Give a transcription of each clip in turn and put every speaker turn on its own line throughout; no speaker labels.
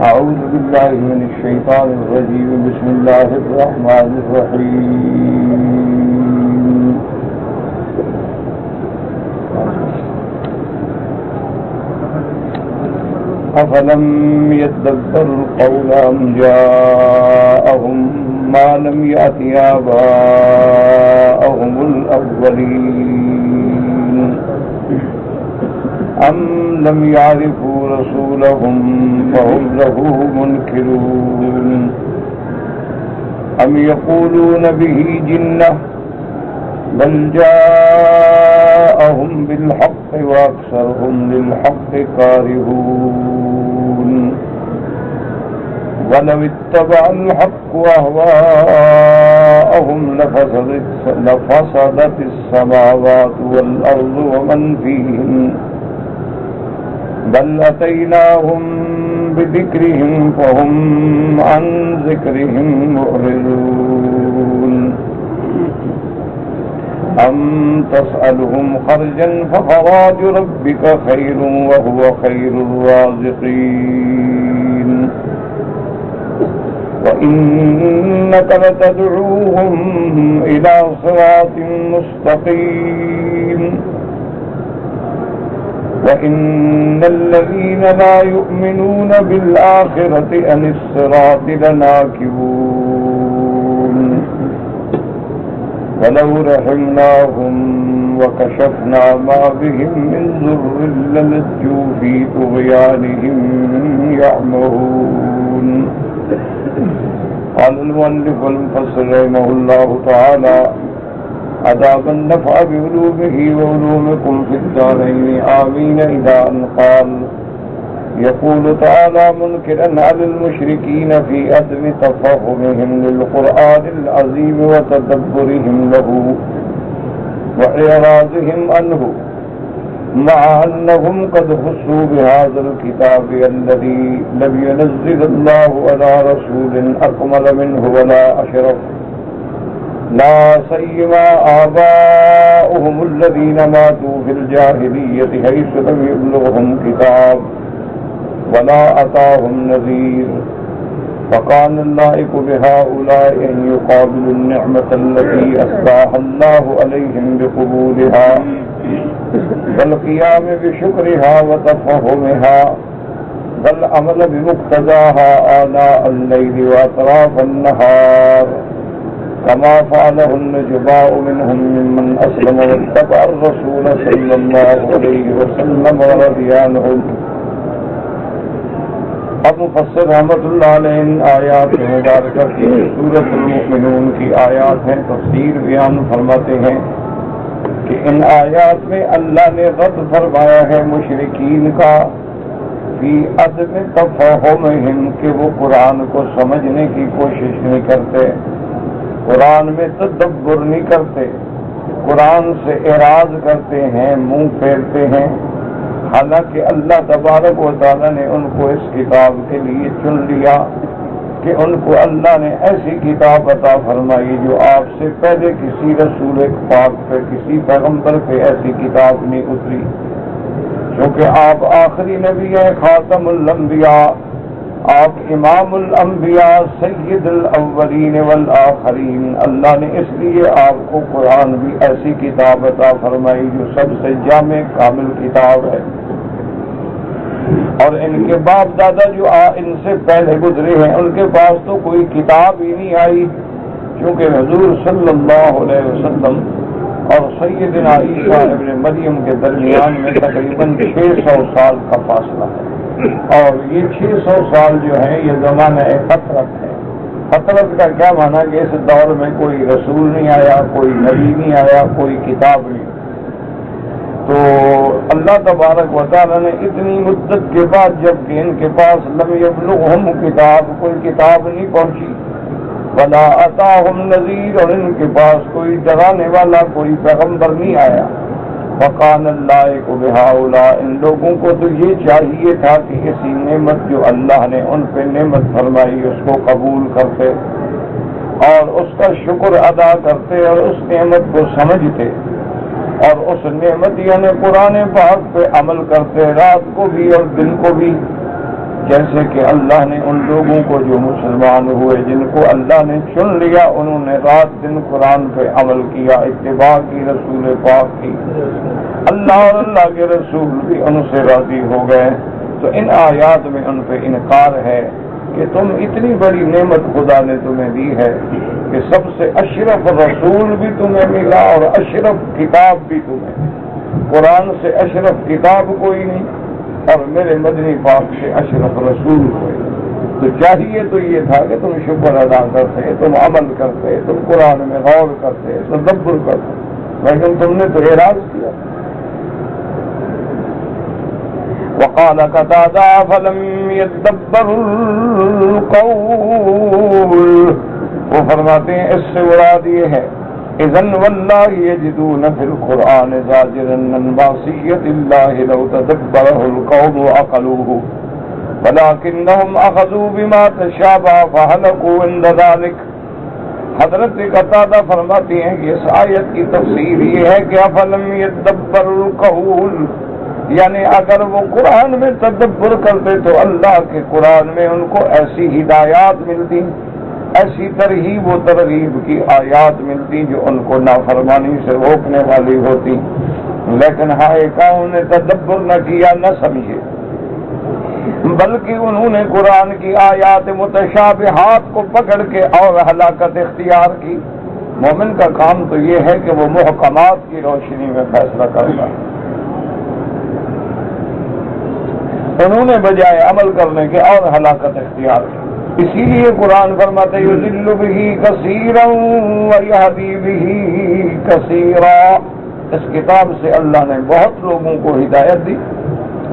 أعوذ بالله من الشيطان الرجيم. بسم الله الرحمن الرحيم. أفلم يدبروا القول أم جاءهم ما لم يأت آباءهم الأولين أم لم يعرفوا رسولهم فهم له منكرون أم يقولون به جنة بل جاءهم بالحق وأكثرهم للحق كارهون ولو اتبع الحق أهواءهم لفسدت السماوات والأرض ومن فيهن بل أتيناهم بذكرهم فهم عن ذكرهم معرضون أم تسألهم خرجا فخراج ربك خير وهو خير الرازقين وإنك لتدعوهم إلى صراط مستقيم وإن الذين لا يؤمنون بالآخرة عن الصراط لناكبون ولو رحمناهم وكشفنا ما بهم من ضر للجوا في طغيانهم يعمهون. قال المؤلف المفسر رحمه الله تعالى: أداب النفع بعلومه وعلومكم في الدارين آمين. إلى أن قال: يقول تعالى منكرا على المشركين في عدم تفهمهم للقرآن العظيم وتدبرهم له وإعراضهم عنه، مع أنهم قد خصوا بهذا الكتاب الذي لم ينزل الله على رسول أكمل منه ولا أشرف، لا سيما آباؤهم الذين ماتوا في الجاهلية حيث لم يبلغهم كتاب ولا أتاهم نذير، فكان اللائق بهؤلاء أن يقابلوا النعمة التي أسباها الله عليهم بقبولها والقيام بشكرها وتفهمها والعمل بمقتضاها آناء الليل وأطراف النهار، كما فعله النجباء منهم ممن أسلم واتبع الرسول صلى الله عليه وسلم ورضي عنهم. اب مفسر رحمۃ اللہ علیہ ان آیات مبارکہ کی سورۃ المؤمنون کی آیات ہیں تفسیر بیان فرماتے ہیں کہ ان آیات میں اللہ نے رد فرمایا ہے مشرکین کا فی عدم تفہمہم کہ وہ قرآن کو سمجھنے کی کوشش نہیں کرتے، قرآن میں تدبر نہیں کرتے، قرآن سے اعراض کرتے ہیں، منہ پھیرتے ہیں، حالانکہ اللہ تبارک و تعالیٰ نے ان کو اس کتاب کے لیے چن لیا کہ ان کو اللہ نے ایسی کتاب عطا فرمائی جو آپ سے پہلے کسی رسول پاک پہ، کسی پیغمبر پہ ایسی کتاب نہیں اتری، کیونکہ آپ آخری نبی ہیں، خاتم الانبیاء، آپ امام الانبیاء، سید الاولین والآخرین۔ اللہ نے اس لیے آپ کو قرآن بھی ایسی کتاب عطا فرمائی جو سب سے جامع کامل کتاب ہے، اور ان کے باپ دادا جو ان سے پہلے گزرے ہیں ان کے پاس تو کوئی کتاب ہی نہیں آئی، کیونکہ حضور صلی اللہ علیہ وسلم اور سیدنا عیسیٰ ابن مریم کے درمیان میں تقریباً 600 سال کا فاصلہ ہے، اور یہ 600 سال جو ہیں یہ زمانہ فترت ہے۔ فترت کا کیا معنی کہ اس دور میں کوئی رسول نہیں آیا، کوئی نبی نہیں آیا، کوئی کتاب نہیں۔ تو اللہ تبارک و تعالیٰ نے اتنی مدت کے بعد جب کہ ان کے پاس لم یبلغہم کتاب، کوئی کتاب نہیں پہنچی، ولا اتاہم نذیر، اور ان کے پاس کوئی ڈرانے والا کوئی پیغمبر نہیں آیا، وقان اللائق بہؤلاء، ان لوگوں کو تو یہ چاہیے تھا کہ اسی نعمت جو اللہ نے ان پہ نعمت فرمائی اس کو قبول کرتے اور اس کا شکر ادا کرتے اور اس نعمت کو سمجھتے اور اس نعمت یعنی قرآن پاک پہ عمل کرتے، رات کو بھی اور دن کو بھی، جیسے کہ اللہ نے ان لوگوں کو جو مسلمان ہوئے جن کو اللہ نے چن لیا انہوں نے رات دن قرآن پہ عمل کیا، اتباع کی رسول پاک کی، اللہ اور اللہ کے رسول بھی ان سے راضی ہو گئے، تو ان آیات میں ان پہ انکار ہے کہ تم اتنی بڑی نعمت خدا نے تمہیں دی ہے کہ سب سے اشرف رسول بھی تمہیں ملا اور اشرف کتاب بھی تمہیں، قرآن سے اشرف کتاب کوئی نہیں اور میرے مدنی پاک سے اشرف رسول کوئی، تو چاہیے تو یہ تھا کہ تم شکر ادا کرتے، تم عمل کرتے، تم قرآن میں غور کرتے، تدبر کرتے، لیکن تم نے تو اعراض کیا۔ وقال قتادہ فلم يدبروا القول، وہ فرماتے ہیں اس سے مراد یہ ہے اذن واللہ یجدون فی القرآن زاجرا عن معصیۃ اللہ لو تدبرہ القوم وعقلوہ ولکنہم اخذوا بما تشابہ فہلکوا عند ذلک۔ حضرت قتادہ فرماتے ہیں کہ اس آیت کی تفسیر یہ ہے کہ افلم یدبروا القول، یعنی اگر وہ قرآن میں تدبر کرتے تو اللہ کے قرآن میں ان کو ایسی ہدایات ملتی، ایسی ترغیب و ترغیب کی آیات ملتی جو ان کو نافرمانی سے روکنے والی ہوتی، لیکن ہائے قوم نے تدبر نہ کیا، نہ سمجھے، بلکہ انہوں نے قرآن کی آیات متشابہات کو پکڑ کے اور ہلاکت اختیار کی۔ مومن کا کام تو یہ ہے کہ وہ محکمات کی روشنی میں فیصلہ کرتا ہے، انہوں نے بجائے عمل کرنے کے اور ہلاکت اختیار کی۔ اسی لیے قرآن فرماتے یضل بہ کثیرا ویہدی بہ کثیرا، اس کتاب سے اللہ نے بہت لوگوں کو ہدایت دی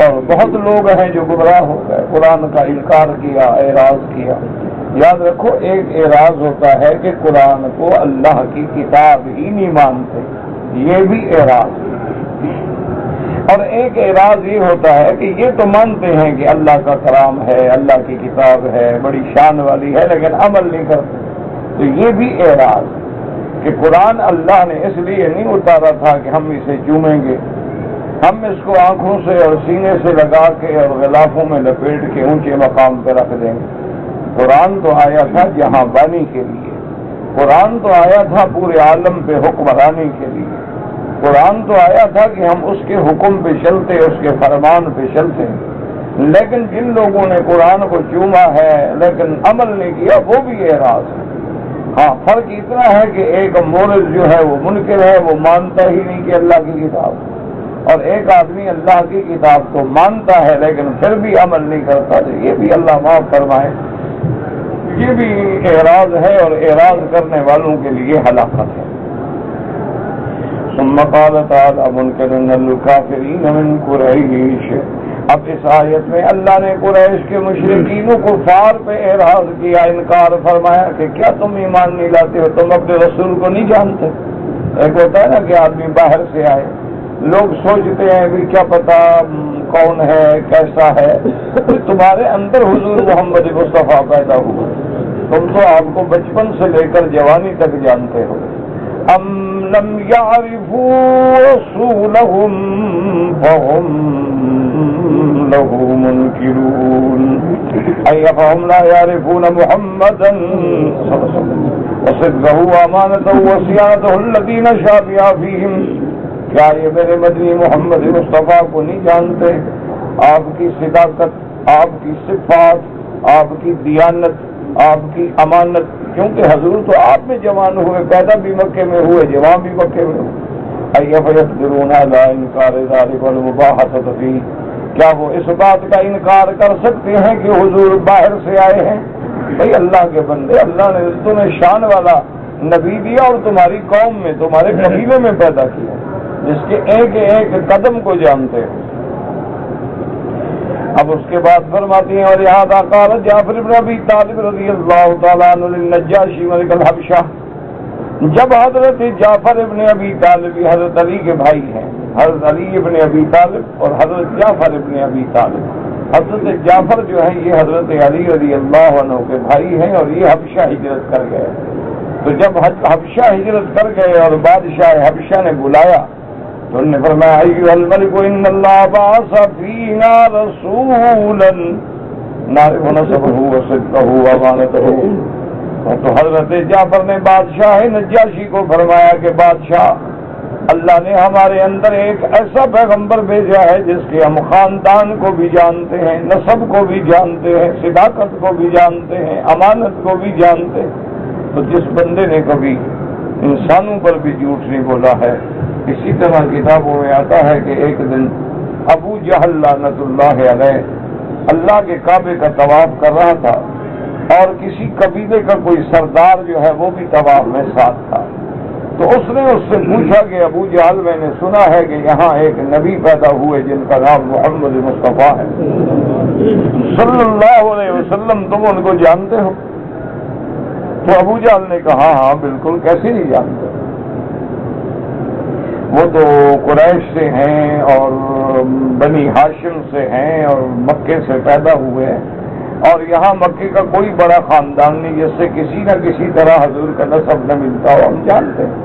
اور بہت لوگ ہیں جو گمراہ ہو گئے، قرآن کا انکار کیا، اعراض کیا۔ یاد رکھو ایک اعراض ہوتا ہے کہ قرآن کو اللہ کی کتاب ہی نہیں مانتے، یہ بھی اعراض، اور ایک اعراض یہ ہوتا ہے کہ یہ تو مانتے ہیں کہ اللہ کا کلام ہے، اللہ کی کتاب ہے، بڑی شان والی ہے، لیکن عمل نہیں کرتے، تو یہ بھی اعراض کہ قرآن اللہ نے اس لیے نہیں اتارا تھا کہ ہم اسے چومیں گے، ہم اس کو آنکھوں سے اور سینے سے لگا کے اور غلافوں میں لپیٹ کے اونچے مقام پہ رکھ دیں گے۔ قرآن تو آیا تھا جہاں بانی کے لیے، قرآن تو آیا تھا پورے عالم پہ حکمرانی کے لیے، قرآن تو آیا تھا کہ ہم اس کے حکم پہ چلتے، اس کے فرمان پہ چلتے، لیکن جن لوگوں نے قرآن کو چوما ہے لیکن عمل نہیں کیا وہ بھی اعراض ہے۔ ہاں فرق اتنا ہے کہ ایک مورد جو ہے وہ منکر ہے، وہ مانتا ہی نہیں کہ اللہ کی کتاب، اور ایک آدمی اللہ کی کتاب کو مانتا ہے لیکن پھر بھی عمل نہیں کرتا، تو یہ بھی اللہ معاف فرمائے، یہ بھی اعراض ہے اور اعراض کرنے والوں کے لیے ہلاکت ہے۔ ثم قال تعالی منکرا الکافرین من قریش، اب اس آیت میں اللہ نے قریش کے مشرکین و کفار پہ اعراض کیا، انکار فرمایا کہ کیا تم ایمان نہیں لاتے ہو، تم اپنے رسول کو نہیں جانتے۔ ایک ہوتا ہے نا کہ آدمی باہر سے آئے، لوگ سوچتے ہیں کہ کیا پتا کون ہے کیسا ہے، تمہارے اندر حضور محمد مصطفیٰ پیدا ہوا، تم تو آپ کو بچپن سے لے کر جوانی تک جانتے ہو۔ ام لم يعرفوا رسولهم فهم له منكرون، أي فهم لا يعرفون محمدا وصدقه وأمانته وصيانته الذين شابه فيهم، کیا یہ میرے مدنی محمد مصطفیٰ کو نہیں جانتے، آپ کی صداقت، آپ کی صفات، آپ کی دیانت، آپ کی امانت، کیونکہ حضور تو آپ میں جوان ہوئے، پیدا بھی مکے میں ہوئے، جوان بھی مکے میں ہوئے۔ ایفیقدرون علی انکار ذلک والمباحثۃ فیہ، کیا وہ اس بات کا انکار کر سکتے ہیں کہ حضور باہر سے آئے ہیں؟ بھئی اللہ کے بندے، اللہ نے تمہیں شان والا نبی دیا اور تمہاری قوم میں، تمہارے قبیلے میں پیدا کیا، جس کے ایک ایک قدم کو جانتے ہو۔ اب اس کے بعد فرماتی ہیں اور لہذا قال جعفر بن ابی طالب رضی اللہ تعالیٰ عنہ للنجاشی ملک الحبشہ، جب حضرت جعفر ابن ابی طالب حضرت علی کے بھائی ہیں، حضرت علی ابن ابی طالب اور حضرت جعفر ابن ابی طالب، حضرت جعفر جو ہیں یہ حضرت علی رضی اللہ عنہ کے بھائی ہیں اور یہ حبشہ ہجرت کر گئے، تو جب حبشہ ہجرت کر گئے اور بادشاہ حبشہ نے بلایا تو انہوں نے فرمایا ایھا الملک ان اللہ بعث فینا رسولا نعرف نسبہ وصدقہ وامانتہ. تو حضرت جعفر نے بادشاہ نجاشی کو فرمایا کہ بادشاہ، اللہ نے ہمارے اندر ایک ایسا پیغمبر بھیجا ہے جس کے ہم خاندان کو بھی جانتے ہیں، نسب کو بھی جانتے ہیں، صداقت کو بھی جانتے ہیں، امانت کو بھی جانتے ہیں. تو جس بندے نے کبھی انسانوں پر بھی جھوٹ نہیں بولا ہے. اسی طرح کتابوں میں آتا ہے کہ ایک دن ابو جہل لعنت اللہ علیہ اللہ کے کعبے کا طواف کر رہا تھا، اور کسی قبیلے کا کوئی سردار جو ہے وہ بھی طواف میں ساتھ تھا. تو اس نے اس سے پوچھا کہ ابو جہل، میں نے سنا ہے کہ یہاں ایک نبی پیدا ہوئے جن کا نام محمد مصطفیٰ ہے صلی اللہ علیہ وسلم، تم ان کو جانتے ہو؟ تو ابو جہل نے کہا ہاں بالکل، کیسے نہیں جانتے، وہ تو قریش سے ہیں اور بنی ہاشم سے ہیں اور مکے سے پیدا ہوئے ہیں، اور یہاں مکے کا کوئی بڑا خاندان نہیں جس سے کسی نہ کسی طرح حضور کا نسب نہ ملتا ہو، ہم جانتے ہیں.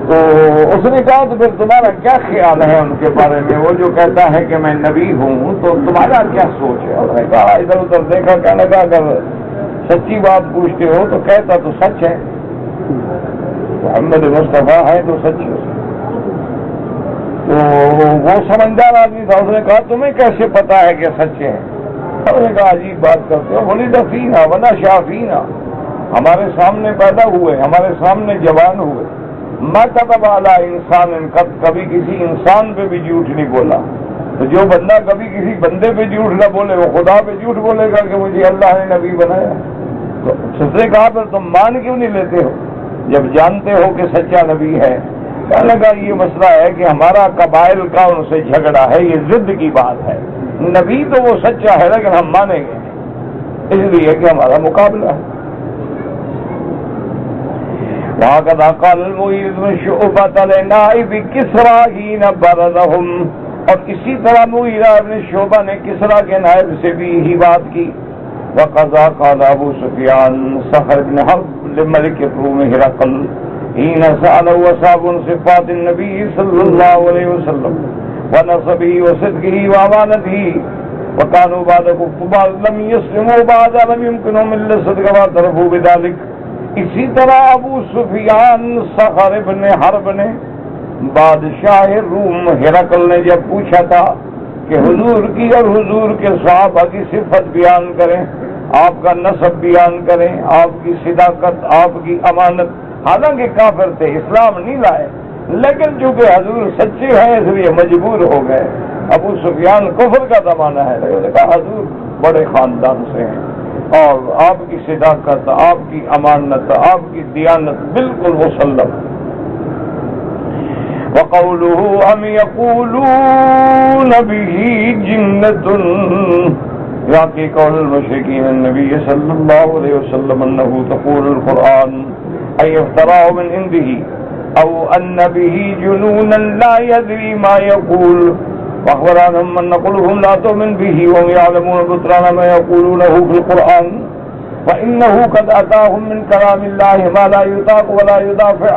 تو اس نے کہا تو پھر تمہارا کیا خیال ہے ان کے بارے میں، وہ جو کہتا ہے کہ میں نبی ہوں، تو تمہارا کیا سوچ ہے؟ اس نے کہا ادھر ادھر دیکھا، کہنے لگا اگر سچی بات پوچھتے ہو تو کہتا تو سچ ہے، محمد مصطفیٰ ہے تو سچ ہے. تو وہ سمجھدار آدمی تھا، اس نے کہا تمہیں کیسے پتا ہے کہ سچ ہے؟ اس نے کہا عجیب بات کرتے ہو، ولد فینا ونشأ فینا، ہمارے سامنے پیدا ہوئے، ہمارے سامنے جوان ہوئے. ما کتب علی انسان قط، کبھی کسی انسان پہ بھی جھوٹ نہیں بولا. تو جو بندہ کبھی کسی بندے پہ جھوٹ نہ بولے وہ خدا پہ جھوٹ بولے گا کہ مجھے اللہ نے نبی بنایا. تو اس نے کہا پھر تم مان کیوں نہیں لیتے ہو جب جانتے ہو کہ سچا نبی ہے؟ کہنے لگا یہ مسئلہ ہے کہ ہمارا قبائل کا ان سے جھگڑا ہے، یہ ضد کی بات ہے. نبی تو وہ سچا ہے لیکن ہم مانیں گے اس لیے کہ ہمارا مقابلہ ہے. وَهَكَذَا قَالَ الْمُغِيرَةُ بْنُ شُعْبَةَ لِنَائِبِ كِسْرَىٰ حِينَ بَرَزَهُمْ، اور اسی طرح مغیرہ ابن شعبہ نے کسریٰ کے نائب سے بھی یہی بات کی. وَقَذَا قَالَ أَبُو سُفْيَانُ صَخْرُ بْنُ حَرْبٍ لِمَلِكِ الرُّومِ هِرَقْلَ حِينَ سَأَلَهُ أَصْحَابُ صِفَاتِ النَّبِيِّ صَلَّى اللَّهُ عَلَيْهِ وسلم ونصبه وصدقه وامانته، وكانوا بعد كفار لم يسلموا بعد لم يمكنهم الا الصدق واعترفوا بذلك. اسی طرح ابو سفیان صخر ابن حرب نے بادشاہ روم ہرقل نے جب پوچھا تھا کہ حضور کی اور حضور کے صحابہ کی صفت بیان کریں، آپ کا نسب بیان کریں، آپ کی صداقت، آپ کی امانت. حالانکہ کافر تھے، اسلام نہیں لائے، لیکن چونکہ حضور سچے ہیں اس لیے مجبور ہو گئے. ابو سفیان کفر کا زمانہ ہے، لیکن کہا حضور بڑے خاندان سے ہیں اور آپ کی صداقت، آپ کی امانت، آپ کی دیانت بالکل مسلم. وَقَوْلُهُ أَمْ يَقُولُونَ بِهِ جِنَّةٌ، باقی قول المشرکین النبی صلی اللہ علیہ وسلم انه تقول القرآن أن يفتراه من عنده او ان به جنونا لا يدري ما يقول. واخبر عنهم من نقولهم لا تؤمن به وهم يعلمون بطلان ما يقولونه في القرآن فإنه قد أتاهم من كلام الله ما لا يطاق ولا يدافع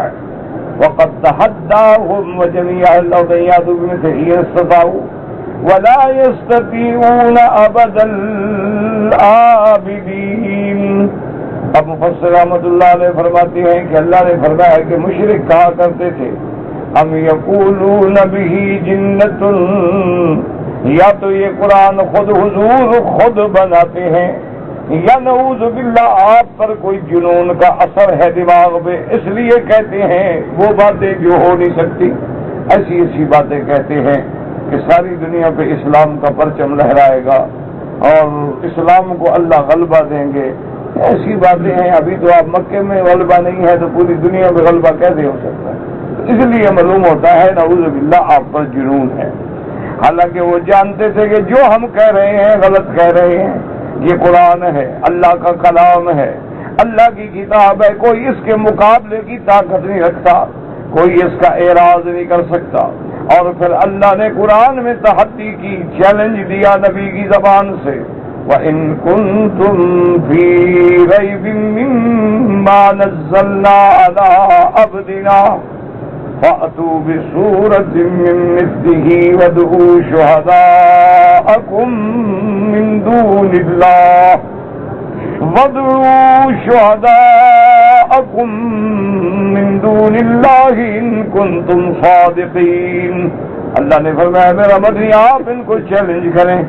وقد تحداهم وجميع الأرض يأتوا بمثله إن استطاعوا ولا يستطيعون أبدا الآبدين. اب مفسر رحمۃ اللہ علیہ فرماتے ہیں کہ اللہ نے فرمایا کہ مشرک کہا کرتے تھے ام یقولون بہ جنۃ، یا تو یہ قرآن خود حضور خود بناتے ہیں، یا نعوذ باللہ آپ پر کوئی جنون کا اثر ہے دماغ پہ اس لیے کہتے ہیں وہ باتیں جو ہو نہیں سکتی. ایسی ایسی باتیں کہتے ہیں کہ ساری دنیا پہ اسلام کا پرچم لہرائے گا اور اسلام کو اللہ غلبہ دیں گے. ایسی باتیں ہیں. ابھی تو آپ مکے میں غلبہ نہیں ہے تو پوری دنیا میں غلبہ کیسے ہو سکتا ہے؟ اس لیے معلوم ہوتا ہے نعوذ باللہ آپ پر جنون ہے. حالانکہ وہ جانتے تھے کہ جو ہم کہہ رہے ہیں غلط کہہ رہے ہیں. یہ قرآن ہے، اللہ کا کلام ہے، اللہ کی کتاب ہے، کوئی اس کے مقابلے کی طاقت نہیں رکھتا، کوئی اس کا اعراض نہیں کر سکتا. اور پھر اللہ نے قرآن میں تحدی کی، چیلنج دیا نبی کی زبان سے وَإِن كُنتُمْ فِي رَيْبٍ مِّمَّا نَزَّلْنَا عَلَىٰ عَبْدِنَا فَأْتُوا بِسُورَةٍ مِّن مِّثْلِهِ وَادْعُوا شُهَدَاءَكُم شُهَدَاءَكُم مِّن دُونِ اللَّهِ وَادْعُوا شُهَدَاءَكُم مِّن دُونِ اللَّهِ إِن كُنتُمْ صَادِقِينَ۔ اللہ نے فرمایا میرا مدنی آپ ان کو چیلنج کریں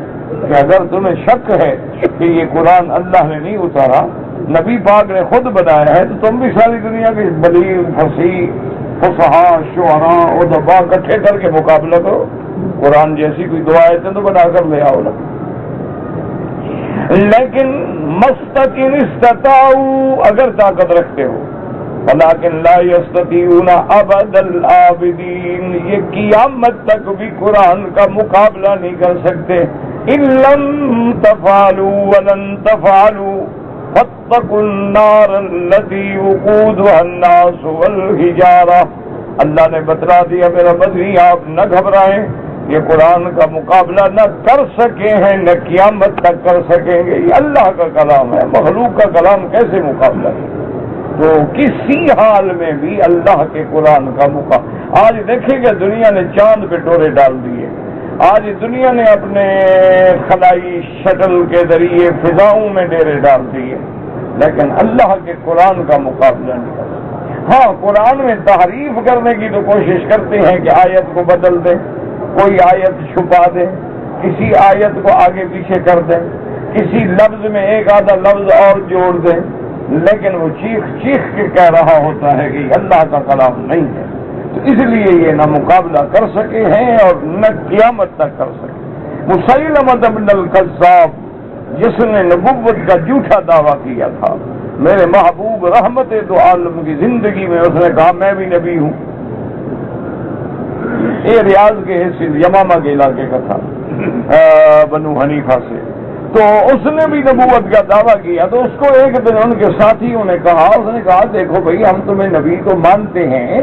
کہ اگر تمہیں شک ہے کہ یہ قرآن اللہ نے نہیں اتارا، نبی پاک نے خود بنایا ہے، تو تم بھی ساری دنیا کے بلیغ، فصیح، فصحاء، شعراء، ادباء اکٹھے کر کے مقابلہ کرو، قرآن جیسی کوئی دو آیتیں تو بنا کر لے آؤ نا۔ لیکن مستقل استطاعوا، اگر طاقت رکھتے ہو، ولیکن لا یستطیعون ابد العابدین، یہ قیامت تک بھی قرآن کا مقابلہ نہیں کر سکتے۔ ان لم تفعلوا ولن تفعلوا فاتقوا النار التي وقودها الناس والحجارہ۔ اللہ نے بتلا دیا میرا بدری آپ نہ گھبرائیں، یہ قرآن کا مقابلہ نہ کر سکے ہیں، نہ قیامت تک کر سکیں گے۔ یہ اللہ کا کلام ہے، مخلوق کا کلام کیسے مقابلہ ہے؟ تو کسی حال میں بھی اللہ کے قرآن کا مقابلہ۔ آج دیکھیں کہ دنیا نے چاند پہ ڈورے ڈال دیے، آج دنیا نے اپنے خلائی شٹل کے ذریعے فضاؤں میں ڈیرے ڈال دیے، لیکن اللہ کے قرآن کا مقابلہ نہیں کر سکتے۔ ہاں، قرآن میں تحریف کرنے کی تو کوشش کرتے ہیں کہ آیت کو بدل دیں، کوئی آیت چھپا دیں، کسی آیت کو آگے پیچھے کر دیں، کسی لفظ میں ایک آدھا لفظ اور جوڑ دیں، لیکن وہ چیخ چیخ کے کہہ رہا ہوتا ہے کہ یہ اللہ کا کلام نہیں ہے۔ تو اس لیے یہ نہ مقابلہ کر سکے ہیں اور نہ قیامت تک کر سکے۔ مسیلمہ بن الکذاب، جس نے نبوت کا جھوٹا دعویٰ کیا تھا، میرے محبوب رحمت دو عالم کی زندگی میں اس نے کہا میں بھی نبی ہوں۔ یہ ریاض کے حصے یمامہ کے علاقے کا تھا، بنو حنیفہ سے، تو اس نے بھی نبوت کا دعویٰ کیا۔ تو اس کو ایک دن ان کے ساتھیوں نے کہا، اس نے کہا دیکھو بھائی ہم تمہیں نبی تو مانتے ہیں،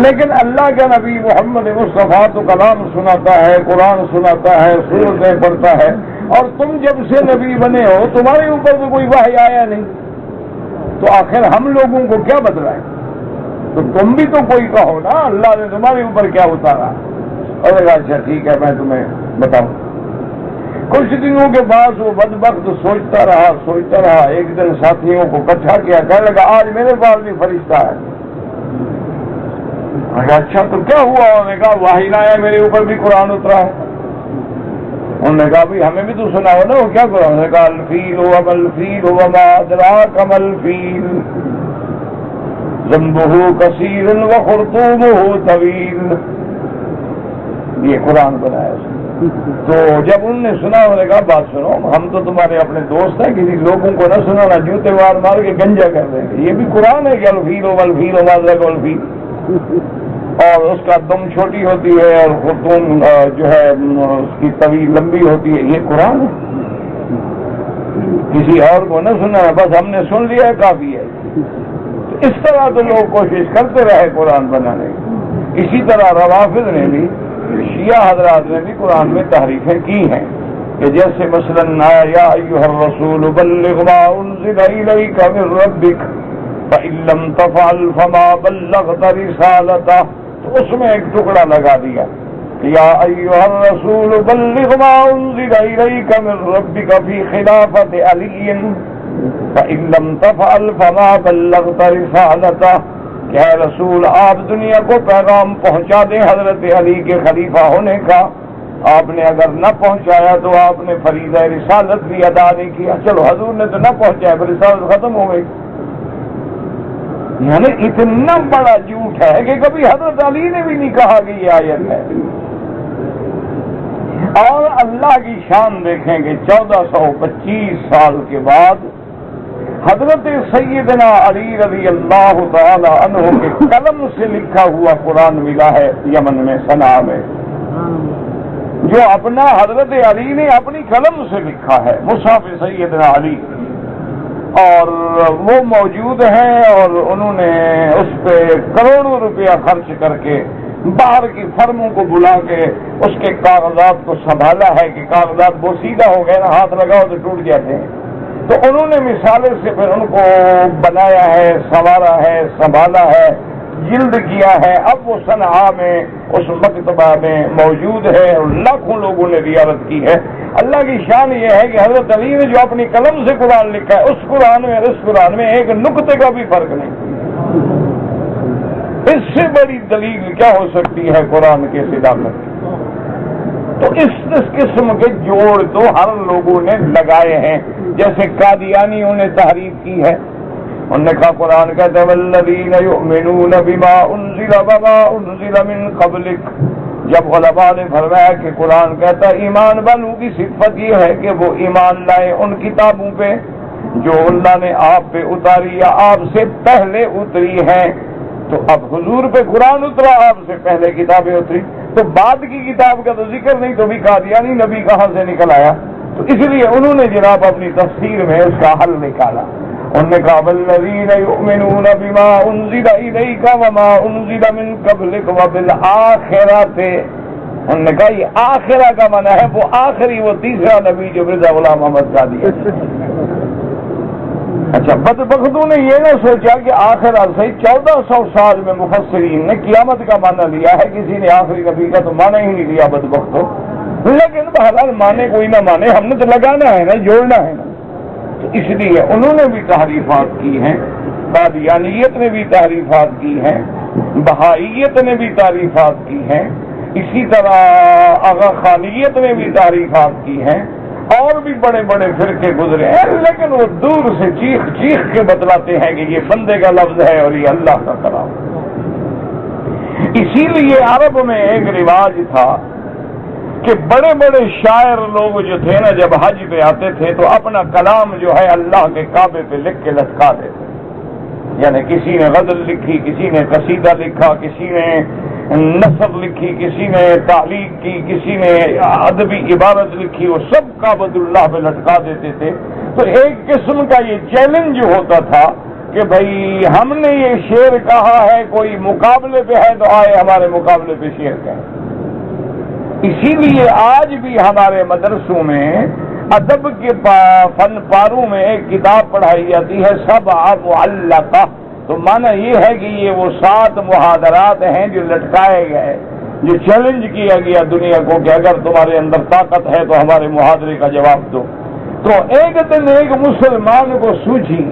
لیکن اللہ کا نبی محمد مصطفیٰ تو کلام سناتا ہے، قرآن سناتا ہے، سورتیں پڑھتا ہے، اور تم جب سے نبی بنے ہو تمہارے اوپر تو کوئی وحی آیا نہیں، تو آخر ہم لوگوں کو کیا بدلائیں؟ تو تم بھی تو کوئی کہو نا اللہ نے تمہارے اوپر کیا اتارا۔ اور اچھا ٹھیک ہے میں تمہیں بتاؤں۔ کچھ دنوں کے بعد وہ بدبخت سوچتا رہا، ایک دن ساتھیوں کو اکٹھا کیا، کہنے لگا آج میرے پاس بھی فرشتہ ہے۔ اچھا تو کیا ہوا؟ انہوں نے کہا وحی آیا میرے اوپر بھی قرآن اترا ہے۔ انہوں نے کہا بھی ہمیں بھی تو سنا ہو نا، وہ کیا قرآن؟ انہوں نے کہا الفیل وما الفیل وما ادراک ما الفیل ذنبہ کثیر وخرطومہ طویل، یہ قرآن بنایا۔ تو جب انہوں نے سنا انہوں نے کہا بات سنو، ہم تو تمہارے اپنے دوست ہیں، کسی لوگوں کو نہ سنانا، جوتے مار مار کے گنجا کر دیں گے۔ یہ بھی قرآن ہے کہ الفیل والفیل وما ادراک ما الفیل، اور اس کا دم چھوٹی ہوتی ہے اور خرطوم جو ہے اس کی طویل لمبی ہوتی ہے، یہ قرآن ہے۔ کسی اور کو نہ سنانا، بس ہم نے سن لیا ہے کافی ہے۔ اس طرح تو لوگ کوشش کرتے رہے قرآن بنانے کی۔ اسی طرح روافض نے بھی، شیعہ حضرات نے بھی قرآن میں تحریفیں کی ہیں، کہ جیسے مثلا یا ایھا الرسول بلغ ما انزل الیک من ربک فإن لم تفعل فما بلغت رسالتہ، تو اس میں ایک ٹکڑا لگا دیا یا ایھا الرسول بلغ ما انزل الیک من ربک فی خلافۃ علی فإن لم تفعل فما بلغت رسالتہ، کہ اے رسول آپ دنیا کو پیغام پہنچا دیں حضرت علی کے خلیفہ ہونے کا، آپ نے اگر نہ پہنچایا تو آپ نے فریضہ رسالت بھی ادا نہیں کیا۔ چلو حضور نے تو نہ پہنچایا، پر رسالت ختم ہو گئی۔ یعنی اتنا بڑا جھوٹ ہے کہ کبھی حضرت علی نے بھی نہیں کہا کہ یہ آیت ہے۔ اور اللہ کی شان دیکھیں کہ 1425 سال کے بعد حضرت سیدنا علی رضی اللہ تعالی عنہ کے قلم سے لکھا ہوا قرآن ملا ہے یمن میں صنعاء میں، جو اپنا حضرت علی نے اپنی قلم سے لکھا ہے، مصحف سیدنا علی، اور وہ موجود ہیں، اور انہوں نے اس پہ کروڑوں روپیہ خرچ کر کے باہر کی فرموں کو بلا کے اس کے کاغذات کو سنبھالا ہے کہ کاغذات بوسیدہ ہو گئے نا، ہاتھ لگاؤ تو ٹوٹ جاتے ہیں، تو انہوں نے مثالیں سے پھر ان کو بنایا ہے، سنوارا ہے، سنبھالا ہے، جلد کیا ہے۔ اب وہ صنعاء میں اس مکتبہ میں موجود ہے اور لاکھوں لوگوں نے زیارت کی ہے۔ اللہ کی شان یہ ہے کہ حضرت علی نے جو اپنی قلم سے قرآن لکھا ہے اس قرآن میں اور اس قرآن میں ایک نقطے کا بھی فرق نہیں. اس سے بڑی دلیل کیا ہو سکتی ہے قرآن کے صداقت کی؟ تو اس قسم کے جوڑ تو ہر لوگوں نے لگائے ہیں. جیسے قادیانیوں نے تحریف کی ہے، انہوں نے کہا قرآن کہتا ہے والذین یؤمنون بما انزل وما انزل من قبلک. جب علماء نے فرمایا کہ قرآن کہتا ہے ایمان والوں کی صفت یہ ہے کہ وہ ایمان لائے ان کتابوں پہ جو اللہ نے آپ پہ اتاری یا آپ سے پہلے اتری ہیں. تو اب حضور پہ قرآن اترا، آپ سے پہلے کتابیں اتری، تو بعد کی کتاب کا تو ذکر نہیں، تو بھی قادیانی نبی کہاں سے نکل آیا؟ تو اس لیے انہوں نے جناب اپنی تفسیر میں اس کا حل نکالا. انہوں نے کہا والذین یؤمنون بما انزل الیک وما انزل من قبلک وبالآخرۃ. انہوں نے کہا یہ آخرہ کا معنی ہے وہ آخری، وہ تیسرا نبی جو مرزا غلام احمد قادی. اچھا، بدبختوں نے یہ نہ سوچا کہ آخرہ سے 1400 سال میں مفسرین نے قیامت کا معنی لیا ہے، کسی نے آخری نبی کا تو معنی ہی نہیں لیا بدبختوں. لیکن بہرحال مانے کوئی نہ مانے، ہم نے تو لگانا ہے نا، جوڑنا ہے نا. تو اس لیے انہوں نے بھی تحریفات کی ہیں، قادیانیت نے بھی تحریفات کی ہیں، بہائیت نے بھی تحریفات کی ہیں، اسی طرح آغا خانیت نے بھی تحریفات کی ہیں، اور بھی بڑے بڑے فرقے گزرے ہیں. لیکن وہ دور سے چیخ چیخ کے بتلاتے ہیں کہ یہ بندے کا لفظ ہے اور یہ اللہ کا کلام. اسی لیے عرب میں ایک رواج تھا کہ بڑے بڑے شاعر لوگ جو تھے نا، جب حج پہ آتے تھے تو اپنا کلام جو ہے اللہ کے کعبے پہ لکھ کے لٹکا دیتے. یعنی کسی نے غزل لکھی، کسی نے قصیدہ لکھا، کسی نے نثر لکھی، کسی نے تعلیق کی، کسی نے ادبی عبارت لکھی، وہ سب کعبۃ اللہ پہ لٹکا دیتے تھے. تو ایک قسم کا یہ چیلنج ہوتا تھا کہ بھائی ہم نے یہ شعر کہا ہے، کوئی مقابلے پہ ہے تو آئے ہمارے مقابلے پہ شعر کہیں. اسی لیے آج بھی ہمارے مدرسوں میں ادب کے فن پاروں میں ایک کتاب پڑھائی جاتی ہے سبع معلقہ. تو معنی یہ ہے کہ یہ وہ 7 محاضرات ہیں جو لٹکائے گئے، جو چیلنج کیا گیا دنیا کو کہ اگر تمہارے اندر طاقت ہے تو ہمارے محاضرے کا جواب دو. تو ایک دن ایک مسلمان کو سوچی،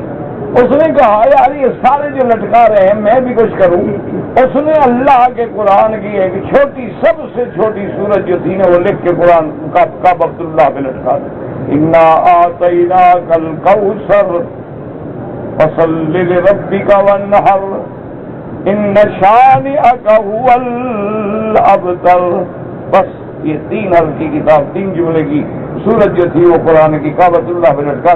اس نے کہا یار یہ سارے جو لٹکا رہے ہیں میں بھی کچھ کروں. اس نے اللہ کے قرآن کی ایک چھوٹی، سب سے چھوٹی سورت جو تھی نا وہ لکھ کے قرآن کا عبد اللہ پہ لٹکا دی. انا اعطیناک الکوثر فصل لربک وانحر ان شانئک هو الابتر. بس یہ 3 حرف کی کتاب، 3 جملے کی سورت جو تھی وہ قرآن کی کعبۃ اللہ پہ لٹکا.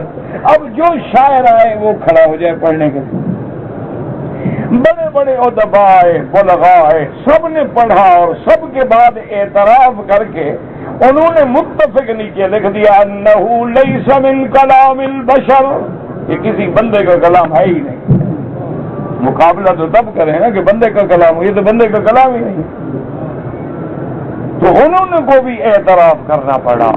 اب جو شاعر آئے وہ کھڑا ہو جائے پڑھنے کے لیے. بڑے بڑے ادباء آئے، بلغاء آئے، سب نے پڑھا اور سب کے بعد اعتراف کر کے انہوں نے متفق نیچے لکھ دیا انہ لیس من کلام البشر، یہ کسی بندے کا کلام ہے ہی نہیں. مقابلہ تو تب کریں نا کہ بندے کا کلام، یہ تو بندے کا کلام ہی نہیں. تو انہوں کو بھی اعتراف کرنا پڑا.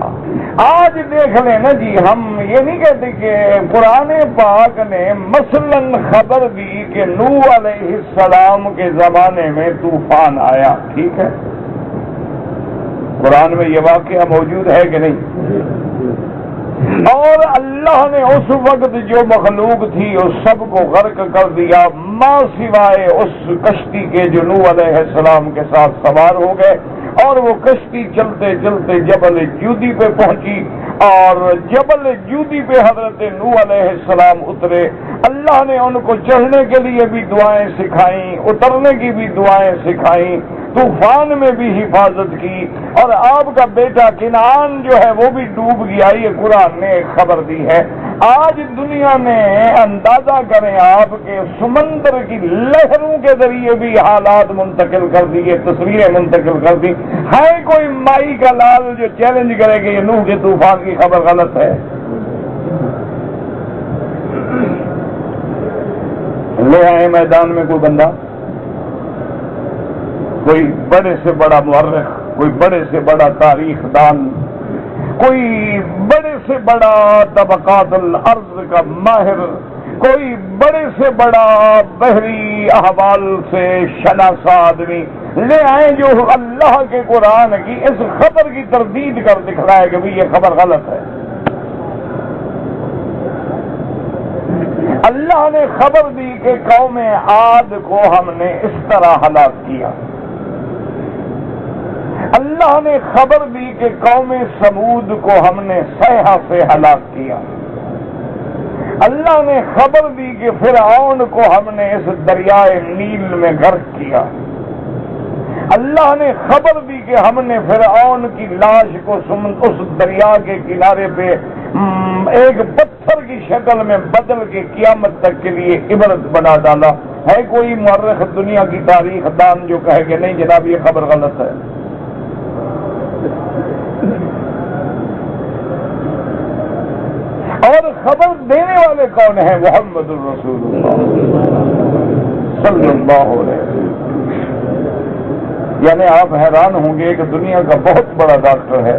آج دیکھ لیں نا جی، ہم یہ نہیں کہتے کہ قرآن پاک نے مثلا خبر دی کہ نوح علیہ السلام کے زمانے میں طوفان آیا، ٹھیک ہے، قرآن میں یہ واقعہ موجود ہے کہ نہیں؟ اور اللہ نے اس وقت جو مخلوق تھی اس سب کو غرق کر دیا ما سوائے اس کشتی کے جو نوح علیہ السلام کے ساتھ سوار ہو گئے. اور وہ کشتی چلتے چلتے جبل جودی پہ پہنچی اور جبل جودی پہ حضرت نوح علیہ السلام اترے. اللہ نے ان کو چڑھنے کے لیے بھی دعائیں سکھائیں، اترنے کی بھی دعائیں سکھائیں، طوفان میں بھی حفاظت کی. اور آپ کا بیٹا کنعان جو ہے وہ بھی ڈوب گیا، یہ قرآن نے ایک خبر دی ہے. آج دنیا نے اندازہ کریں آپ کے سمندر کی لہروں کے ذریعے بھی حالات منتقل کر دیے، تصویریں منتقل کر دی. ہے کوئی مائی کا لال جو چیلنج کرے کہ یہ نوح کے طوفان کی خبر غلط ہے؟ لے آئے میدان میں کوئی بندہ، کوئی بڑے سے بڑا مورخ، کوئی بڑے سے بڑا تاریخ دان، کوئی بڑے سے بڑا طبقات الارض کا ماہر، کوئی بڑے سے بڑا بحری احوال سے شناسا آدمی لے آئیں جو اللہ کے قرآن کی اس خبر کی تردید کر دکھلائے کہ یہ خبر غلط ہے۔ اللہ نے خبر دی کہ قوم عاد کو ہم نے اس طرح ہلاک کیا، اللہ نے خبر دی کہ قوم سمود کو ہم نے صیحہ سے ہلاک کیا، اللہ نے خبر دی کہ فرعون کو ہم نے اس دریائے نیل میں غرق کیا، اللہ نے خبر دی کہ ہم نے فرعون کی لاش کو اس دریا کے کنارے پہ ایک پتھر کی شکل میں بدل کے قیامت تک کے لیے عبرت بنا ڈالا۔ ہے کوئی مورخ دنیا کی تاریخ دان جو کہے کہ نہیں جناب یہ خبر غلط ہے؟ اور خبر دینے والے کون ہیں؟ محمد الرسول اللہ صلی اللہ علیہ وسلم۔ یعنی آپ حیران ہوں گے کہ دنیا کا بہت بڑا ڈاکٹر ہے،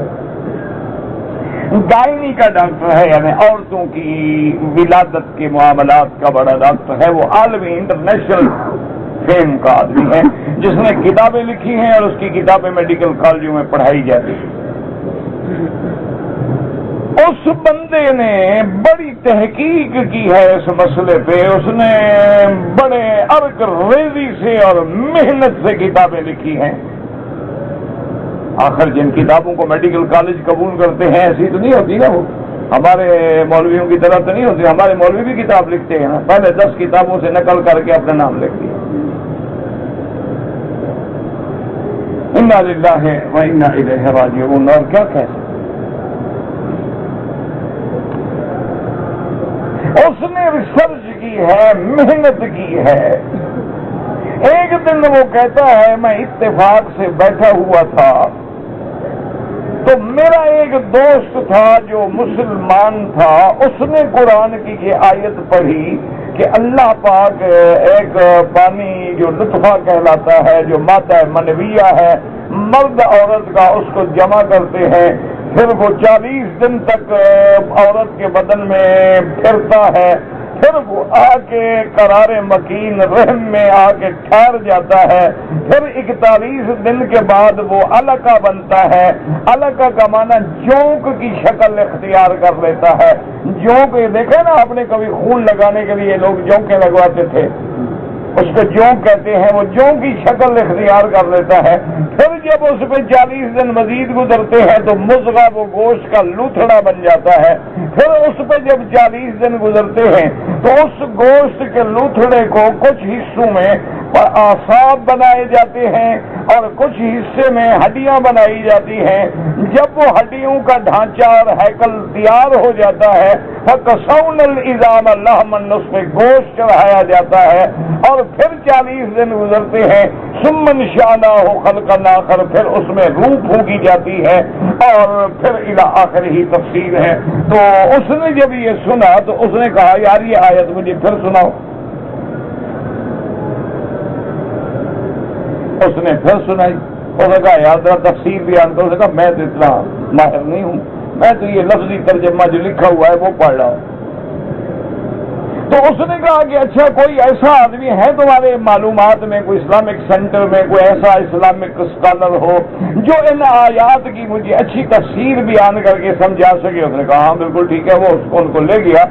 گائنی کا ڈاکٹر ہے، یعنی عورتوں کی ولادت کے معاملات کا بڑا ڈاکٹر ہے، وہ عالمی انٹرنیشنل فیم کا آدمی ہے جس نے کتابیں لکھی ہیں اور اس کی کتابیں میڈیکل کالجوں میں پڑھائی جاتی ہیں۔ اس بندے نے بڑی تحقیق کی ہے اس مسئلے پہ، اس نے بڑے ارک ریزی سے اور محنت سے کتابیں لکھی ہیں۔ آخر جن کتابوں کو میڈیکل کالج قبول کرتے ہیں ایسی تو نہیں ہوتی نا، وہ ہمارے مولویوں کی طرح تو نہیں ہوتی۔ ہمارے مولوی بھی کتاب لکھتے ہیں نا، پہلے 10 کتابوں سے نقل کر کے اپنا نام لکھ دیا۔ انا للہ و انا الیہ راجعون۔ اور کیا کہہ سکتے، اس نے ریسرچ کی ہے، محنت کی ہے۔ ایک دن وہ کہتا ہے میں اتفاق سے بیٹھا ہوا تھا تو میرا ایک دوست تھا جو مسلمان تھا، اس نے قرآن کی یہ آیت پڑھی کہ اللہ پاک ایک پانی جو لطفہ کہلاتا ہے، جو مادہ منویہ ہے، مرد عورت کا، اس کو جمع کرتے ہیں، پھر وہ 40 دن تک عورت کے بدن میں پھرتا ہے، پھر وہ آ کے قرار مکین رحم میں آ کے ٹھہر جاتا ہے، پھر 41 دن کے بعد وہ علقہ بنتا ہے۔ علقہ کا معنی جونک کی شکل اختیار کر لیتا ہے۔ جونک یہ دیکھا نا آپ نے کبھی خون لگانے کے لیے لوگ جونکیں لگواتے تھے، اس کو جونک کہتے ہیں، وہ جونک کی شکل اختیار کر لیتا ہے۔ پھر جب اس پہ 40 دن مزید گزرتے ہیں تو مضغہ وہ گوشت کا لوتھڑا بن جاتا ہے۔ پھر اس پہ جب 40 دن گزرتے ہیں تو اس گوشت کے لوتھڑے کو کچھ حصوں میں اعصاب بنائے جاتے ہیں اور کچھ حصے میں ہڈیاں بنائی جاتی ہیں۔ جب وہ ہڈیوں کا ڈھانچہ اور ہیکل تیار ہو جاتا ہے فَكَسَوْنَ الْعِظَامَ لَحْمًا، اس پہ گوشت چڑھایا جاتا ہے، اور پھر 40 دن گزرتے ہیں، ثُمَّ انشَأْنَاهُ خَلْقًا آخر، پھر اس میں روح پھونکی جاتی ہے، اور پھر الی آخر ہی تفسیر ہے۔ تو اس نے جب یہ سنا تو اس نے کہا یار یہ آیت مجھے پھر سناؤ۔ اس نے پھر سنائی، اس نے کہا یار ذرا تفسیر بیان کرو۔ اس نے کہا میں تو اتنا ماہر نہیں ہوں، میں تو یہ لفظی ترجمہ جو لکھا ہوا ہے وہ پڑھ رہا ہوں۔ تو اس نے کہا کہ اچھا کوئی ایسا آدمی ہے تمہارے معلومات میں، کوئی اسلامک سینٹر میں کوئی ایسا اسلامک اسکالر ہو جو ان آیات کی مجھے اچھی تفسیر بیان کر کے سمجھا سکے؟ اس نے کہا ہاں بالکل ٹھیک ہے۔ وہ ان کو لے گیا،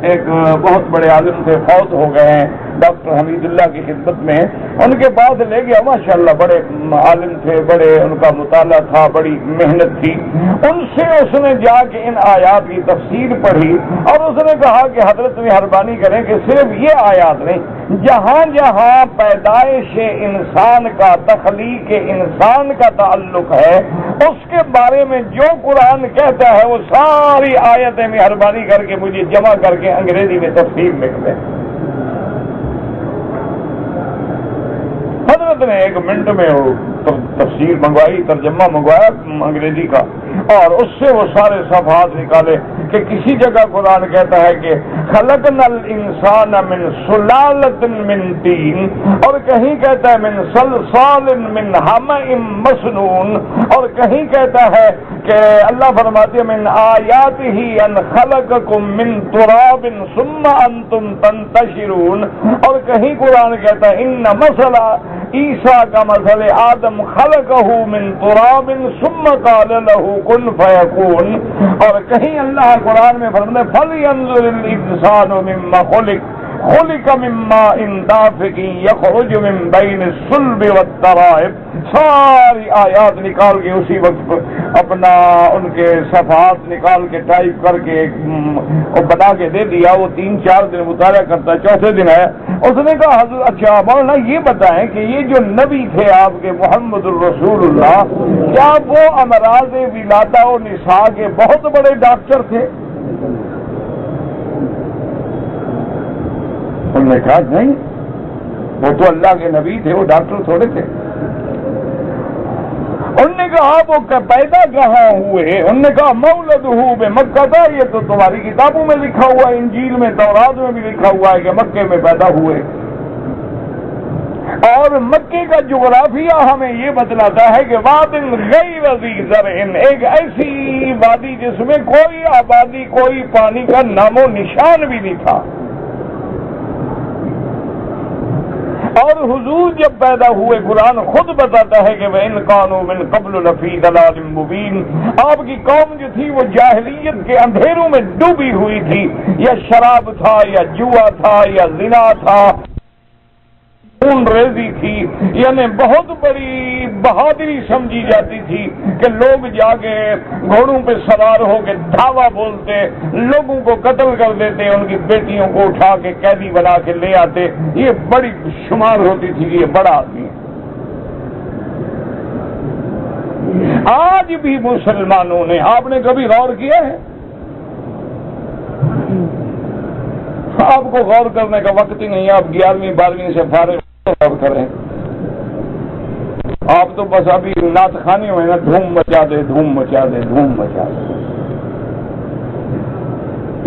ایک بہت بڑے عالم تھے، فوت ہو گئے ہیں، ڈاکٹر حمید اللہ کی خدمت میں، ان کے بعد لے گیا، ماشاءاللہ بڑے عالم تھے، بڑے ان کا مطالعہ تھا، بڑی محنت تھی۔ ان سے اس نے جا کے ان آیات کی تفسیر پڑھی اور اس نے کہا کہ حضرت مہربانی کریں کہ صرف یہ آیات نہیں، جہاں جہاں پیدائش انسان کا، تخلیق انسان کا تعلق ہے، اس کے بارے میں جو قرآن کہتا ہے وہ ساری آیتیں مہربانی کر کے مجھے جمع کر کے انگریزی میں تفسیر لکھ دیں۔ حضرت نے 1 منٹ میں وہ تفسیر منگوائی، ترجمہ منگوایا انگریزی کا، اور اس سے وہ سارے صفحات نکالے کہ کسی جگہ قرآن کہتا ہے کہ خلقنا الانسان من سلالۃ من طین، اور کہیں کہتا ہے من صلصال من حمأ مسنون، اور کہیں کہتا ہے کہ اللہ فرماتے ہیں من آیاتہ ان خلقکم من تراب ثم انتم تنتشرون، اور کہیں قرآن کہتا ہے ان مثل عیسیٰ کا مثل آدم خلقہ من تراب ثم قال له کن فیکون، اور کہیں اللہ قرآن میں فرماتا ہے فلینظر الانسان مما خلق من ماء دافق یخرج من بین الصلب والترائب، ساری آیات نکال کے اسی وقت اپنا ان کے صفحات نکال کے ٹائپ کر کے بنا کے دے دیا۔ وہ 3-4 دن مطالعہ کرتا ہے، چوتھے دن ہے اس نے کہا حضرت اچھا مولانا یہ بتائیں کہ یہ جو نبی تھے آپ کے محمد الرسول اللہ، کیا وہ امراض ولادہ و نساء کے بہت بڑے ڈاکٹر تھے؟ انہوں نے کہا نہیں، وہ تو اللہ کے نبی تھے، وہ ڈاکٹر تھوڑے تھے۔ انہوں نے کہا وہ پیدا کہاں ہوئے؟ انہوں نے کہا مولدہ بمکہ تھا، یہ تو تمہاری کتابوں میں لکھا ہوا ہے، انجیل میں تورات میں بھی لکھا ہوا ہے کہ مکے میں پیدا ہوئے، اور مکے کا جغرافیہ ہمیں یہ بتلاتا ہے کہ واد غیر ذی زرع، ایک ایسی وادی جس میں کوئی آبادی کوئی پانی کا نام و نشان بھی نہیں تھا، اور حضور جب پیدا ہوئے قرآن خود بتاتا ہے کہ وَإِنْ كَانُوا مِنْ قَبْلُ لَفِي ضَلَالٍ مُبِينٍ، آپ کی قوم جو تھی وہ جاہلیت کے اندھیروں میں ڈوبی ہوئی تھی، یا شراب تھا یا جوا تھا یا زنا تھا، خون ریزی تھی، یعنی بہت بڑی بہادری سمجھی جاتی تھی کہ لوگ جا کے گھوڑوں پہ سوار ہو کے دھاوا بولتے، لوگوں کو قتل کر دیتے، ان کی بیٹیوں کو اٹھا کے قیدی بنا کے لے آتے، یہ بڑی شمار ہوتی تھی یہ بڑا آدمی۔ آج بھی مسلمانوں نے، آپ نے کبھی غور کیا ہے؟ آپ کو غور کرنے کا وقت ہی نہیں، آپ 11ویں 12ویں سے فارغ غور کریں، آپ تو بس ابھی نعت خانی میں نا دھوم مچا دے دھوم مچا دے دھوم مچا دے،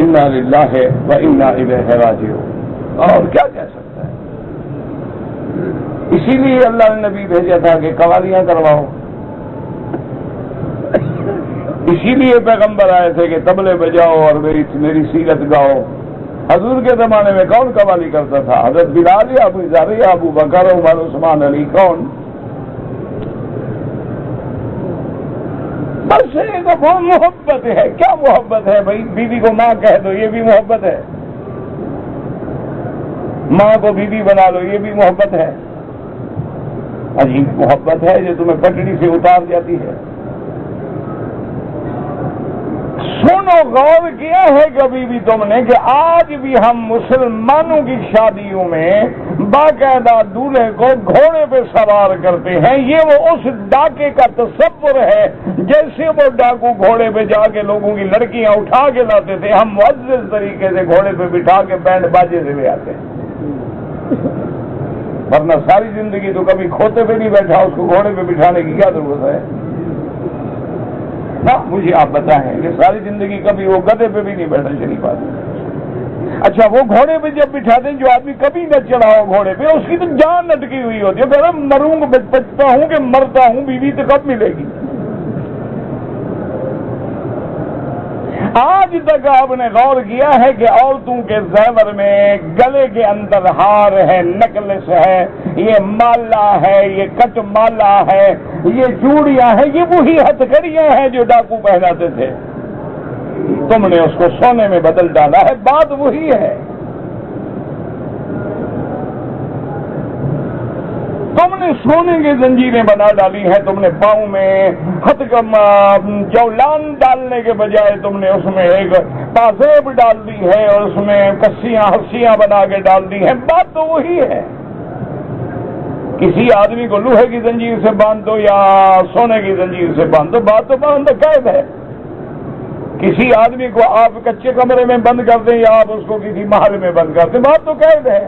انا للہ و انا الیہ راجعون، اور کیا کہہ سکتا ہے؟ اسی لیے اللہ نے نبی بھیجا تھا کہ قوالیاں کرواؤ، اسی لیے پیغمبر آئے تھے کہ طبلے بجاؤ اور میری سیرت گاؤ۔ حضور کے زمانے میں کون قوالی کرتا تھا؟ حضرت بلال یا ابو ذر یا ابو بکر عمر عثمان علی، کون؟ بس ایک وہ محبت ہے۔ کیا محبت ہے بھائی؟ بیوی کو ماں کہہ دو، یہ بھی محبت ہے، ماں کو بیوی بنا لو، یہ بھی محبت ہے۔ عجیب محبت ہے جو تمہیں پٹڑی سے اتار جاتی ہے۔ سنو، غور کیا ہے کبھی بھی تم نے کہ آج بھی ہم مسلمانوں کی شادیوں میں باقاعدہ دولہے کو گھوڑے پہ سوار کرتے ہیں؟ یہ وہ اس ڈاکے کا تصور ہے جیسے وہ ڈاکو گھوڑے پہ جا کے لوگوں کی لڑکیاں اٹھا کے لاتے تھے، ہم معزز طریقے سے گھوڑے پہ بٹھا کے بینڈ باجے سے لے آتے ہیں، ورنہ ساری زندگی تو کبھی کھوتے پہ نہیں بیٹھا، اس کو گھوڑے پہ بٹھانے کی کیا ضرورت ہے؟ نا مجھے آپ بتائیں کہ ساری زندگی کبھی وہ گدھے پہ بھی نہیں بیٹھا شریف آدمی۔ اچھا وہ گھوڑے پہ جب بٹھاتے ہیں، جو آدمی کبھی نہ چڑھا ہو گھوڑے پہ، اس کی تو جان لٹکی ہوئی ہوتی ہے، کہ مروں گا، بچتا ہوں کہ مرتا ہوں، بیوی تو کب ملے گی؟ آج تک آپ نے غور کیا ہے کہ عورتوں کے زیور میں گلے کے اندر ہار ہے، نکلس ہے، یہ مالا ہے، یہ کٹ مالا ہے، یہ چوڑیاں ہیں، یہ وہی ہتھکڑیاں ہیں جو ڈاکو پہناتے تھے، تم نے اس کو سونے میں بدل ڈالا ہے، بات وہی ہے۔ تم نے سونے کی زنجیریں بنا ڈالی ہیں، تم نے پاؤں میں جولان ڈالنے کے بجائے تم نے اس میں ایک پازیب ڈال دی ہے، اور اس میں کسیاں ہسیاں بنا کے ڈال دی ہیں، بات تو وہی ہے۔ کسی آدمی کو لوہے کی زنجیر سے باندھ دو یا سونے کی زنجیر سے باندھ دو، بات تو باندھ قید ہے۔ کسی آدمی کو آپ کچے کمرے میں بند کر دیں یا آپ اس کو کسی محل میں بند کر دیں، بات تو قید ہے۔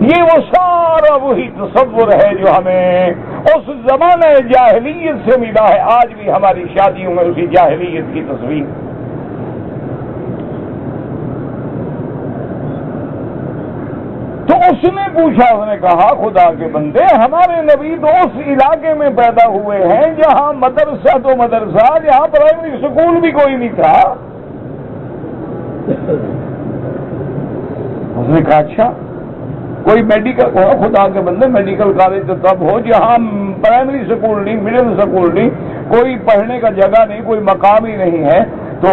یہ وہ سارا وہی تصور ہے جو ہمیں اس زمانہ جاہلیت سے ملا ہے. آج بھی ہماری شادیوں میں اسی جاہلیت کی تصویر. تو اس نے پوچھا, اس نے کہا خدا کے بندے ہمارے نبی تو اس علاقے میں پیدا ہوئے ہیں جہاں مدرسہ تو مدرسہ, جہاں پرائمری اسکول بھی کوئی نہیں تھا. اس نے کہا اچھا کوئی میڈیکل, خدا کے بندے میڈیکل کالج تو تب ہو جہاں پرائمری اسکول نہیں, مڈل اسکول نہیں, کوئی پڑھنے کا جگہ نہیں, کوئی مقام ہی نہیں ہے. تو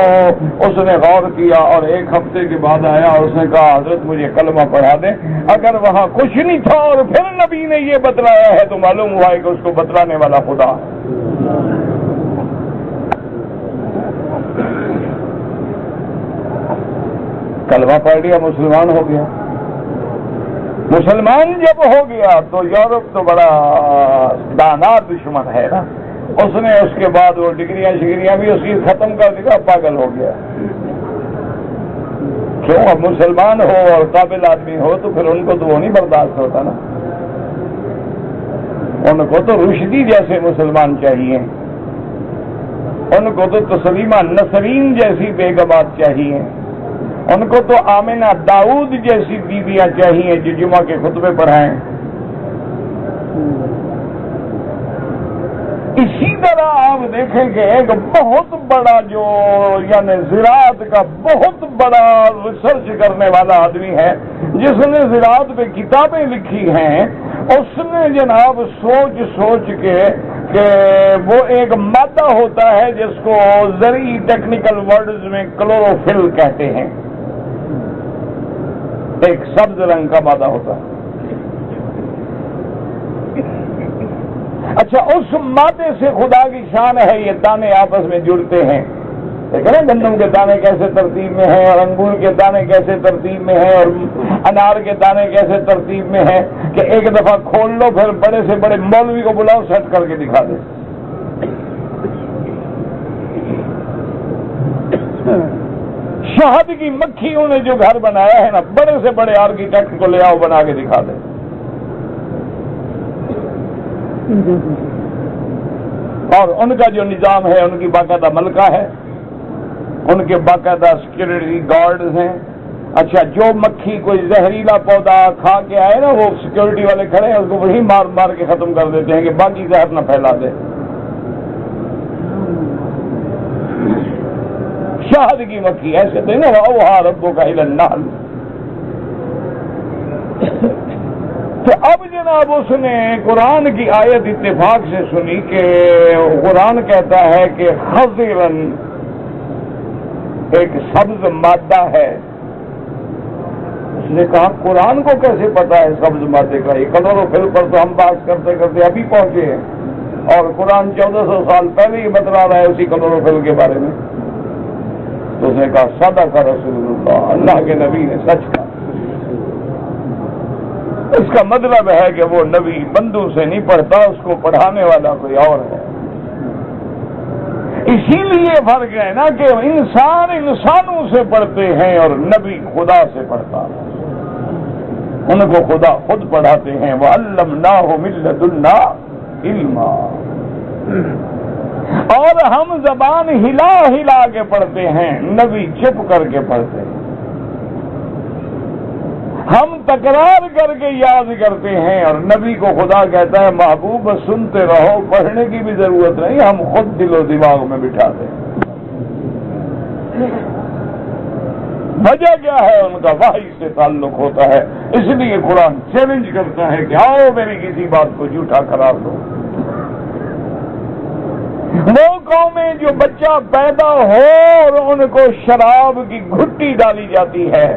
اس نے غور کیا اور ایک ہفتے کے بعد آیا اور اس نے کہا حضرت مجھے کلمہ پڑھا دیں. اگر وہاں کچھ نہیں تھا اور پھر نبی نے یہ بتلایا ہے تو معلوم ہوا ہے کہ اس کو بتلانے والا خدا. کلمہ پڑھ لیا, مسلمان ہو گیا. مسلمان جب ہو گیا تو یورپ تو بڑا دانا دشمن ہے نا, اس نے اس کے بعد وہ ڈگریاں شگریاں بھی اس کی ختم کر دیا, پاگل ہو گیا. کیوں, اب مسلمان ہو اور قابل آدمی ہو تو پھر ان کو تو وہ نہیں برداشت ہوتا نا. ان کو تو رشدی جیسے مسلمان چاہیے, ان کو تو تسلیمہ نسرین جیسی بیگمات چاہیے, ان کو تو آمنہ داؤد جیسی بیویاں چاہیے جو جمعہ کے خطبے پڑھائیں. اسی طرح آپ دیکھیں کہ ایک بہت بڑا جو یعنی زراعت کا بہت بڑا ریسرچ کرنے والا آدمی ہے جس نے زراعت پہ کتابیں لکھی ہیں, اس نے جناب سوچ کے کہ وہ ایک مادہ ہوتا ہے جس کو زرعی ٹیکنیکل ورڈز میں کلوروفل کہتے ہیں, ایک سبز رنگ کا مادہ ہوتا ہے. اچھا, اس مادے سے خدا کی شان ہے یہ دانے آپس میں جڑتے ہیں. دیکھیں نا گندم کے دانے کیسے ترتیب میں ہیں, اور انگور کے دانے کیسے ترتیب میں ہیں, اور انار کے دانے کیسے ترتیب میں ہیں کہ ایک دفعہ کھول لو پھر بڑے سے بڑے مولوی کو بلاؤ سیٹ کر کے دکھا دے. شہد کی مکھیوں نے جو گھر بنایا ہے نا, بڑے سے بڑے آرکیٹیکٹ کو لے آؤ بنا کے دکھا دے. اور ان کا جو نظام ہے ان کی باقاعدہ ملکہ ہے, ان کے باقاعدہ سیکورٹی گارڈز ہیں. اچھا, جو مکھی کوئی زہریلا پودا کھا کے آئے نا وہ سیکورٹی والے کھڑے ہیں اس کو وہی مار مار کے ختم کر دیتے ہیں کہ باقی زہر نہ پھیلا دے. شہد کی مکھی ایسے تھے نا, اوہا ربو کا النحل. تو اب جناب اس نے قرآن کی آیت اتفاق سے سنی کہ قرآن کہتا ہے کہ خضرن ایک سبز مادہ ہے. اس نے کہا قرآن کو کیسے پتا ہے سبز مادے کا, یہ کلوروفل پر تو ہم بات کرتے کرتے ابھی پہنچے ہیں اور قرآن 1400 سال پہلے ہی بتلا رہا ہے اسی کلوروفل کے بارے میں. تو اس نے کہا صدق رسول اللہ, اللہ کے نبی نے سچ کہا. اس کا مطلب ہے کہ وہ نبی بندوں سے نہیں پڑھتا, اس کو پڑھانے والا کوئی اور ہے. اسی لیے فرق ہے نا کہ انسان انسانوں سے پڑھتے ہیں اور نبی خدا سے پڑھتا ہے. ان کو خدا خود پڑھاتے ہیں. وَعَلَّمْنَاهُ مِن لَّدُنَّا عِلْمًا. اور ہم زبان ہلا ہلا کے پڑھتے ہیں, نبی چپ کر کے پڑھتے ہیں. ہم تکرار کر کے یاد کرتے ہیں اور نبی کو خدا کہتا ہے محبوب سنتے رہو, پڑھنے کی بھی ضرورت نہیں, ہم خود دل و دماغ میں بٹھا دیں. وجہ کیا ہے, ان کا وحی سے تعلق ہوتا ہے. اس لیے قرآن چیلنج کرتا ہے کہ آؤ میری کسی بات کو جھوٹا قرار دو. وہ قومیں جو بچہ پیدا ہو اور ان کو شراب کی گھٹی ڈالی جاتی ہے,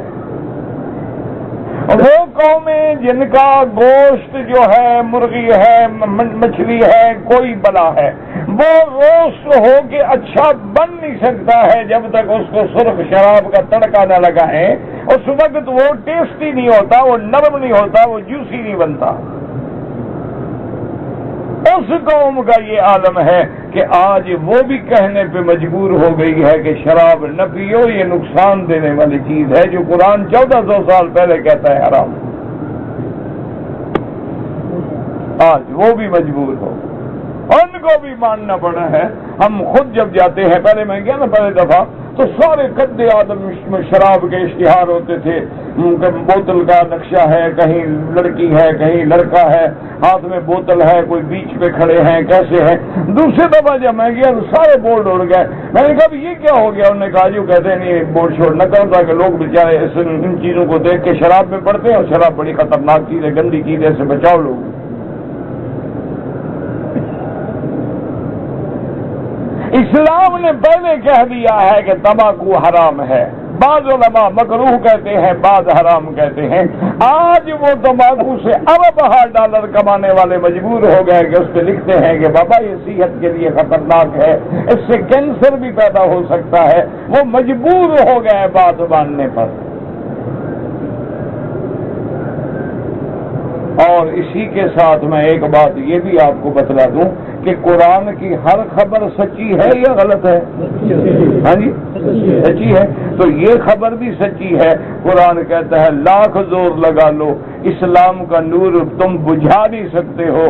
وہ قومیں جن کا گوشت جو ہے, مرغی ہے, مچھلی ہے, کوئی بلا ہے, وہ روسٹ ہو کے اچھا بن نہیں سکتا ہے جب تک اس کو سرخ شراب کا تڑکا نہ لگائیں. اس وقت وہ ٹیسٹی نہیں ہوتا, وہ نرم نہیں ہوتا, وہ جوسی نہیں بنتا. اس قوم کا یہ عالم ہے کہ آج وہ بھی کہنے پہ مجبور ہو گئی ہے کہ شراب نہ پیو, یہ نقصان دینے والی چیز ہے, جو قرآن 1400 سال پہلے کہتا ہے حرام. آج وہ بھی مجبور ہو، ان کو بھی ماننا پڑا ہے۔ ہم خود جب جاتے ہیں، پہلے میں گیا نا پہلے دفعہ، تو سارے قد آدم میں شراب کے اشتہار ہوتے تھے، بوتل کا نقشہ ہے، کہیں لڑکی ہے کہیں لڑکا ہے، ہاتھ میں بوتل ہے، کوئی بیچ پہ کھڑے ہیں، کیسے ہیں۔ دوسری دفعہ جب میں گیا تو سارے بورڈ اڑ گئے۔ میں نے کہا یہ کیا ہو گیا؟ انہوں نے کہا جو کہتے ہیں نہیں بورڈ چھوڑ نہ کرو تاکہ لوگ بیچارے ان چیزوں کو دیکھ کے شراب میں پڑتے ہیں، اور شراب بڑی خطرناک چیز ہے، گندی چیز ہے، سے بچاؤ لوگ۔ اسلام نے پہلے کہہ دیا ہے کہ تمباکو حرام ہے، بعض علماء مکروہ کہتے ہیں، بعض حرام کہتے ہیں۔ آج وہ تمباکو سے $ارب کمانے والے مجبور ہو گئے کہ اس پہ لکھتے ہیں کہ بابا یہ صحت کے لیے خطرناک ہے، اس سے کینسر بھی پیدا ہو سکتا ہے۔ وہ مجبور ہو گئے بات ماننے پر۔ اور اسی کے ساتھ میں ایک بات یہ بھی آپ کو بتلا دوں کہ قرآن کی ہر خبر سچی ہے یا غلط ہے؟ ہاں جی سچی ہے۔ تو یہ خبر بھی سچی ہے۔ قرآن کہتا ہے لاکھ زور لگا لو، اسلام کا نور تم بجھا نہیں سکتے ہو،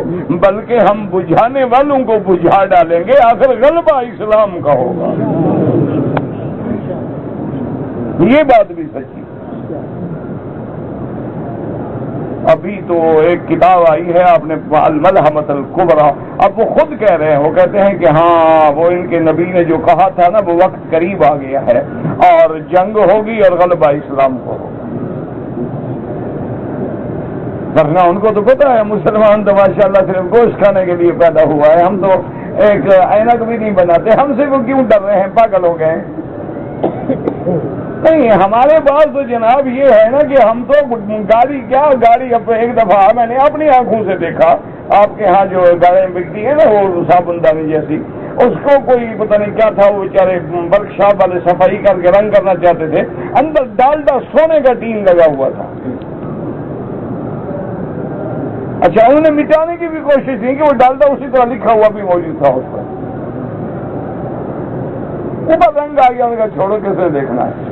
بلکہ ہم بجھانے والوں کو بجھا ڈالیں گے، آخر غلبہ اسلام کا ہوگا۔ یہ بات بھی سچی۔ ابھی تو ایک کتاب آئی ہے آپ نے الملحمۃ الکبریٰ، اب وہ خود کہہ رہے ہیں، وہ کہتے ہیں کہ ہاں وہ ان کے نبی نے جو کہا تھا نا وہ وقت قریب آ گیا ہے اور جنگ ہوگی اور غلبہ اسلام کو ہوگا۔ ورنہ ان کو تو پتا ہے مسلمان تو ماشاءاللہ صرف گوشت کھانے کے لیے پیدا ہوا ہے، ہم تو ایک اینک بھی نہیں بناتے، ہم سے وہ کیوں ڈر رہے ہیں؟ پاگل ہو گئے ہیں؟ نہیں، ہمارے پاس تو جناب یہ ہے نا کہ ہم تو گاڑی ایک دفعہ میں نے اپنی آنکھوں سے دیکھا، آپ کے ہاں جو گاڑیاں بکتی ہیں نا وہ صابن دانی جیسی، اس کو کوئی پتہ نہیں کیا تھا، وہ بیچارے ورک شاپ والے صفائی کر کے رنگ کرنا چاہتے تھے، اندر ڈالڈا سونے کا ٹین لگا ہوا تھا۔ اچھا انہوں نے مٹانے کی بھی کوشش کی کہ وہ ڈالڈا اسی طرح لکھا ہوا بھی موجود تھا اس پر، اوپر رنگ آ گیا، ان کا چھوڑو کیسے دیکھنا ہے۔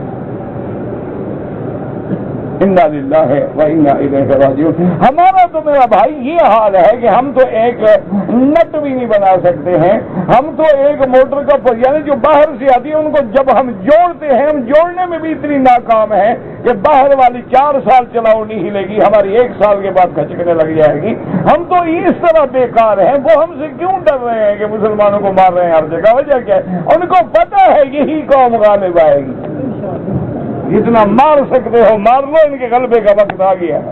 انا للہ و انا الیہ راجعون۔ ہمارا تو میرا بھائی یہ حال ہے کہ ہم تو ایک نٹ بھی نہیں بنا سکتے ہیں، ہم تو ایک موٹر کا یعنی جو باہر سے آتی ہے ان کو جب ہم جوڑتے ہیں، ہم جوڑنے میں بھی اتنی ناکام ہیں کہ باہر والی 4 سال چلاؤ نہیں ہلے گی، ہماری 1 سال کے بعد کھچکنے لگ جائے گی۔ ہم تو اس طرح بیکار ہیں، وہ ہم سے کیوں ڈر رہے ہیں کہ مسلمانوں کو مار رہے ہیں ہر جگہ؟ وجہ کیا ہے؟ ان کو پتہ ہے یہی قوم غالب آئے گی، جتنا مار سکتے ہو مار لو، ان کے غلبے کا وقت آ گیا ہے۔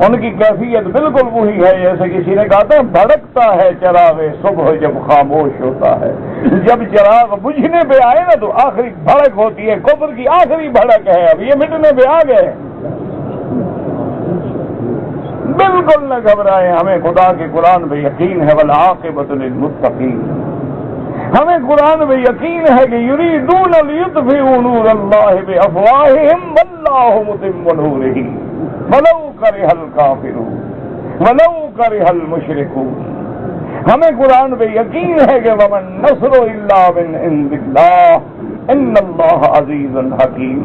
ان کی کیفیت بالکل وہی ہے جیسے کسی نے کہا تھا بھڑکتا ہے چراغ صبح جب خاموش ہوتا ہے، جب چراغ بجھنے پہ آئے نا تو آخری بھڑک ہوتی ہے، کفر کی آخری بھڑک ہے، اب یہ مٹنے پہ آ گئے۔ بالکل نہ گھبرائیں، ہمیں خدا کے قرآن پہ یقین ہے، والعاقبۃ للمتقین۔ ہمیں قرآن میں یقین ہے کہ یریدون لیطفئوا نور اللہ بافواہہم واللہ متم نورہ ولو کرہ الکافرون ولو کرہ المشرکون۔ ہمیں قرآن پہ یقین ہے کہ ومن نصر الا من عند اللہ ان اللہ عزیز حکیم۔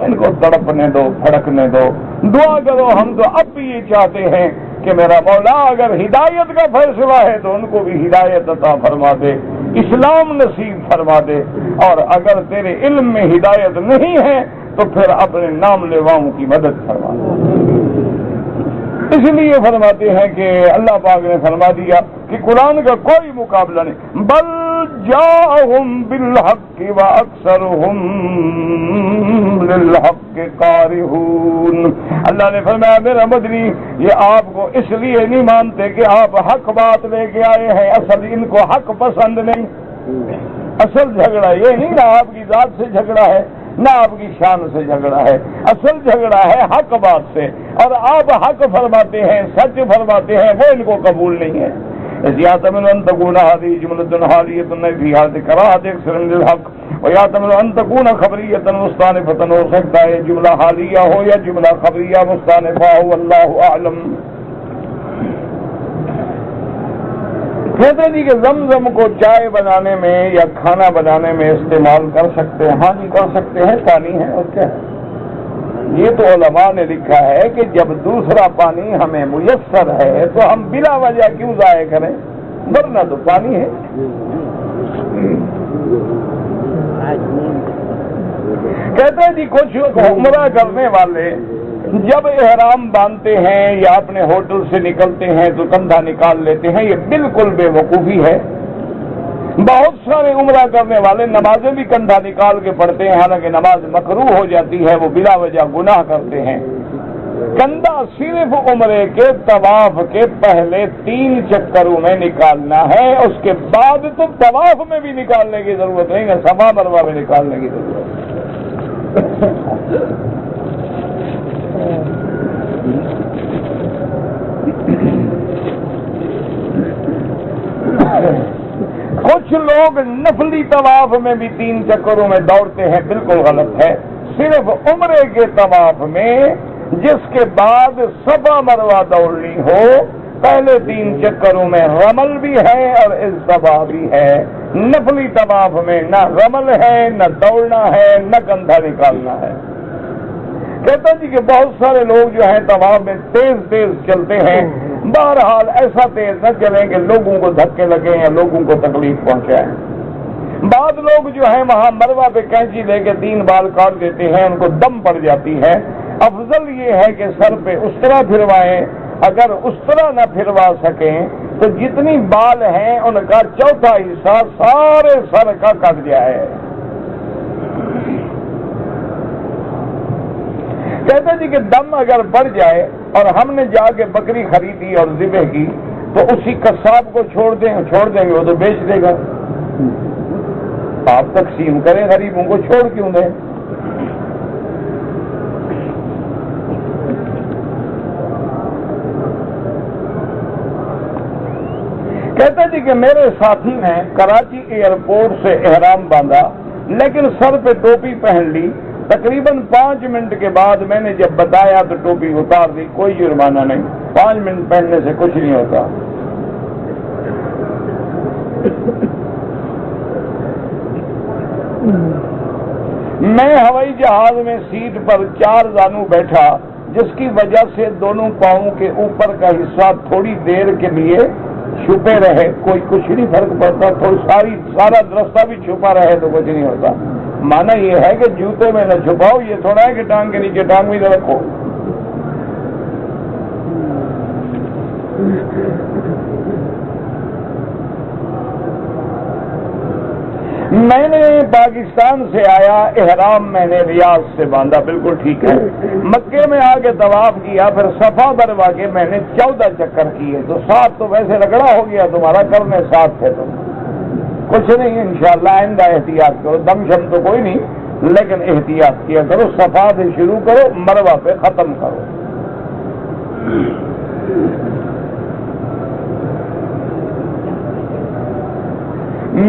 ان کو تڑپنے دو، پھڑکنے دو، دعا کرو۔ ہم تو اب بھی یہ چاہتے ہیں کہ میرا مولا اگر ہدایت کا فیصلہ ہے تو ان کو بھی ہدایت عطا فرما دے، اسلام نصیب فرما دے، اور اگر تیرے علم میں ہدایت نہیں ہے تو پھر اپنے نام لیواؤں کی مدد فرما دے۔ اس لیے فرماتے ہیں کہ اللہ پاک نے فرما دیا کہ قرآن کا کوئی مقابلہ نہیں، بل جاءہم بالحق واکثرہم للحق کارہون۔ اللہ نے فرمایا میرا مدنی یہ آپ کو اس لیے نہیں مانتے کہ آپ حق بات لے کے آئے ہیں، اصل ان کو حق پسند نہیں۔ اصل جھگڑا یہ نہیں نہ آپ کی ذات سے جھگڑا ہے نہ آپ کی شان سے جھگڑا ہے، اصل جھگڑا ہے حق بات سے، اور آپ حق فرماتے ہیں، سچ فرماتے ہیں، وہ ان کو قبول نہیں ہے۔ يحتمل أن تكون هذه جملة حالية في حالة كراهة أكثر للحق، ويحتمل أن تكون خبرية مستأنفة، ہو سکتا ہے جملہ حالیہ ہو یا جملہ خبریہ مستأنفہ ہو، واللہ اعلم۔ کہتے جی کہ زمزم کو چائے بنانے میں یا کھانا بنانے میں استعمال کر سکتے ہیں؟ ہاں جی کر سکتے ہیں، پانی ہے اور کیا ہے۔ یہ تو علماء نے لکھا ہے کہ جب دوسرا پانی ہمیں میسر ہے تو ہم بلا وجہ کیوں ضائع کریں، ورنہ تو پانی ہے۔ کہتے ہیں جی کچھ عمرہ کرنے والے جب احرام باندھتے ہیں یا اپنے ہوٹل سے نکلتے ہیں تو کندھا نکال لیتے ہیں، یہ بالکل بے وقوفی ہے۔ بہت سارے عمرہ کرنے والے نمازیں بھی کندھا نکال کے پڑھتے ہیں، حالانکہ نماز مکروہ ہو جاتی ہے، وہ بلا وجہ گناہ کرتے ہیں۔ کندھا صرف عمرے کے طواف کے پہلے 3 چکروں میں نکالنا ہے، اس کے بعد تو طواف میں بھی نکالنے کی ضرورت نہیں ہے، صفا مروہ میں نکالنے کی ضرورت ہے۔ کچھ لوگ نفلی طواف میں بھی 3 چکروں میں دوڑتے ہیں، بالکل غلط ہے۔ صرف عمرے کے طواف میں جس کے بعد صفا مروہ دوڑنی ہو، پہلے 3 چکروں میں رمل بھی ہے اور التوا بھی ہے۔ نفلی طواف میں نہ رمل ہے، نہ دوڑنا ہے، نہ کندھا نکالنا ہے۔ کہتا جی کہ بہت سارے لوگ جو ہیں طواف میں تیز تیز چلتے ہیں، بہرحال ایسا تیز نہ چلیں کہ لوگوں کو دھکے لگیں یا لوگوں کو تکلیف پہنچائیں۔ بعض لوگ جو ہیں وہاں مروہ پہ کینچی لے کے 3 بال کاٹ دیتے ہیں، ان کو دم پڑ جاتی ہے۔ افضل یہ ہے کہ سر پہ اس طرح پھروائیں، اگر اس طرح نہ پھروا سکیں تو جتنی بال ہیں ان کا چوتھا حصہ سارے سر کا کٹ جائے۔ کہتے جی کہ دم اگر بڑھ جائے اور ہم نے جا کے بکری خریدی اور ذبح کی تو اسی قصاب کو چھوڑ دیں گے، وہ تو بیچ دے گا۔ آپ تقسیم کریں، غریبوں کو چھوڑ کیوں دیں؟ کہتے جی کہ میرے ساتھی نے کراچی ایئرپورٹ سے احرام باندھا لیکن سر پہ ٹوپی پہن لی، تقریباً 5 منٹ کے بعد میں نے جب بتایا تو ٹوپی اتار دی، کوئی جرمانہ نہیں، 5 منٹ پہننے سے کچھ نہیں ہوتا۔ میں ہوائی جہاز میں سیٹ پر 4 زانو بیٹھا، جس کی وجہ سے دونوں پاؤں کے اوپر کا حصہ تھوڑی دیر کے لیے چھپے رہے، کوئی کچھ نہیں فرق پڑتا، سارا رستہ بھی چھپا رہے تو کچھ نہیں ہوتا۔ مانا یہ ہے کہ جوتے میں نہ چھپاؤ، یہ تھوڑا ہے کہ ٹانگ کے نیچے ٹانگ بھی نہ رکھو۔ میں نے پاکستان سے آیا، احرام میں نے ریاض سے باندھا، بالکل ٹھیک ہے۔ مکے میں آ کے طواف کیا، پھر صفا مروا کے میں نے 14 چکر کیے، تو 7 تو ویسے رگڑا ہو گیا تمہارا، کرنے 7 تھے تم۔ کچھ نہیں، انشاءاللہ آئندہ احتیاط کرو، دم شم تو کوئی نہیں لیکن احتیاط کیا کرو، صفا سے شروع کرو، مروا پہ ختم کرو۔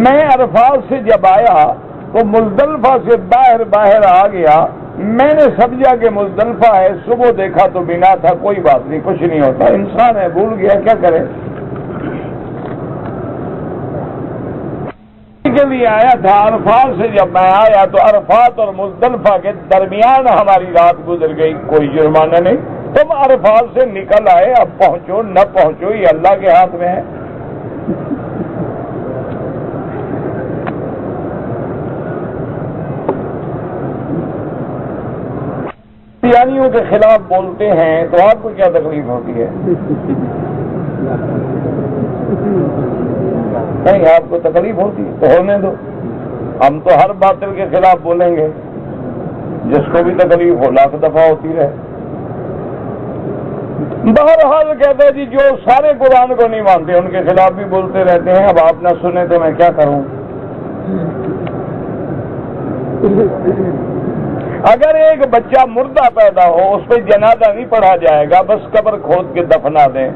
میں عرفات سے جب آیا تو مزدلفہ سے باہر آ گیا، میں نے سمجھا کہ مزدلفہ ہے، صبح دیکھا تو بنا تھا، کوئی بات نہیں، کچھ نہیں ہوتا، انسان ہے، بھول گیا، کیا کرے۔ کے لیے آیا تھا، عرفات سے جب میں آیا تو عرفات اور مزدلفہ کے درمیان ہماری رات گزر گئی، کوئی جرمانہ نہیں۔ تم عرفات سے نکل آئے، اب پہنچو نہ پہنچو یہ اللہ کے ہاتھ میں ہے۔ قادیانیوں کے خلاف بولتے ہیں تو آپ کو کیا تکلیف ہوتی ہے؟ نہیں، آپ کو تکلیف ہوتی ہے تو ہونے دو، ہم تو ہر باطل کے خلاف بولیں گے، جس کو بھی تکلیف ہو 1,00,000 دفعہ ہوتی رہے۔ بہرحال کہتے ہیں جی جو سارے قرآن کو نہیں مانتے ان کے خلاف بھی بولتے رہتے ہیں، اب آپ نہ سنیں تو میں کیا کروں۔ اگر ایک بچہ مردہ پیدا ہو اس پہ جنازہ نہیں پڑھا جائے گا، بس قبر کھود کے دفنا دیں۔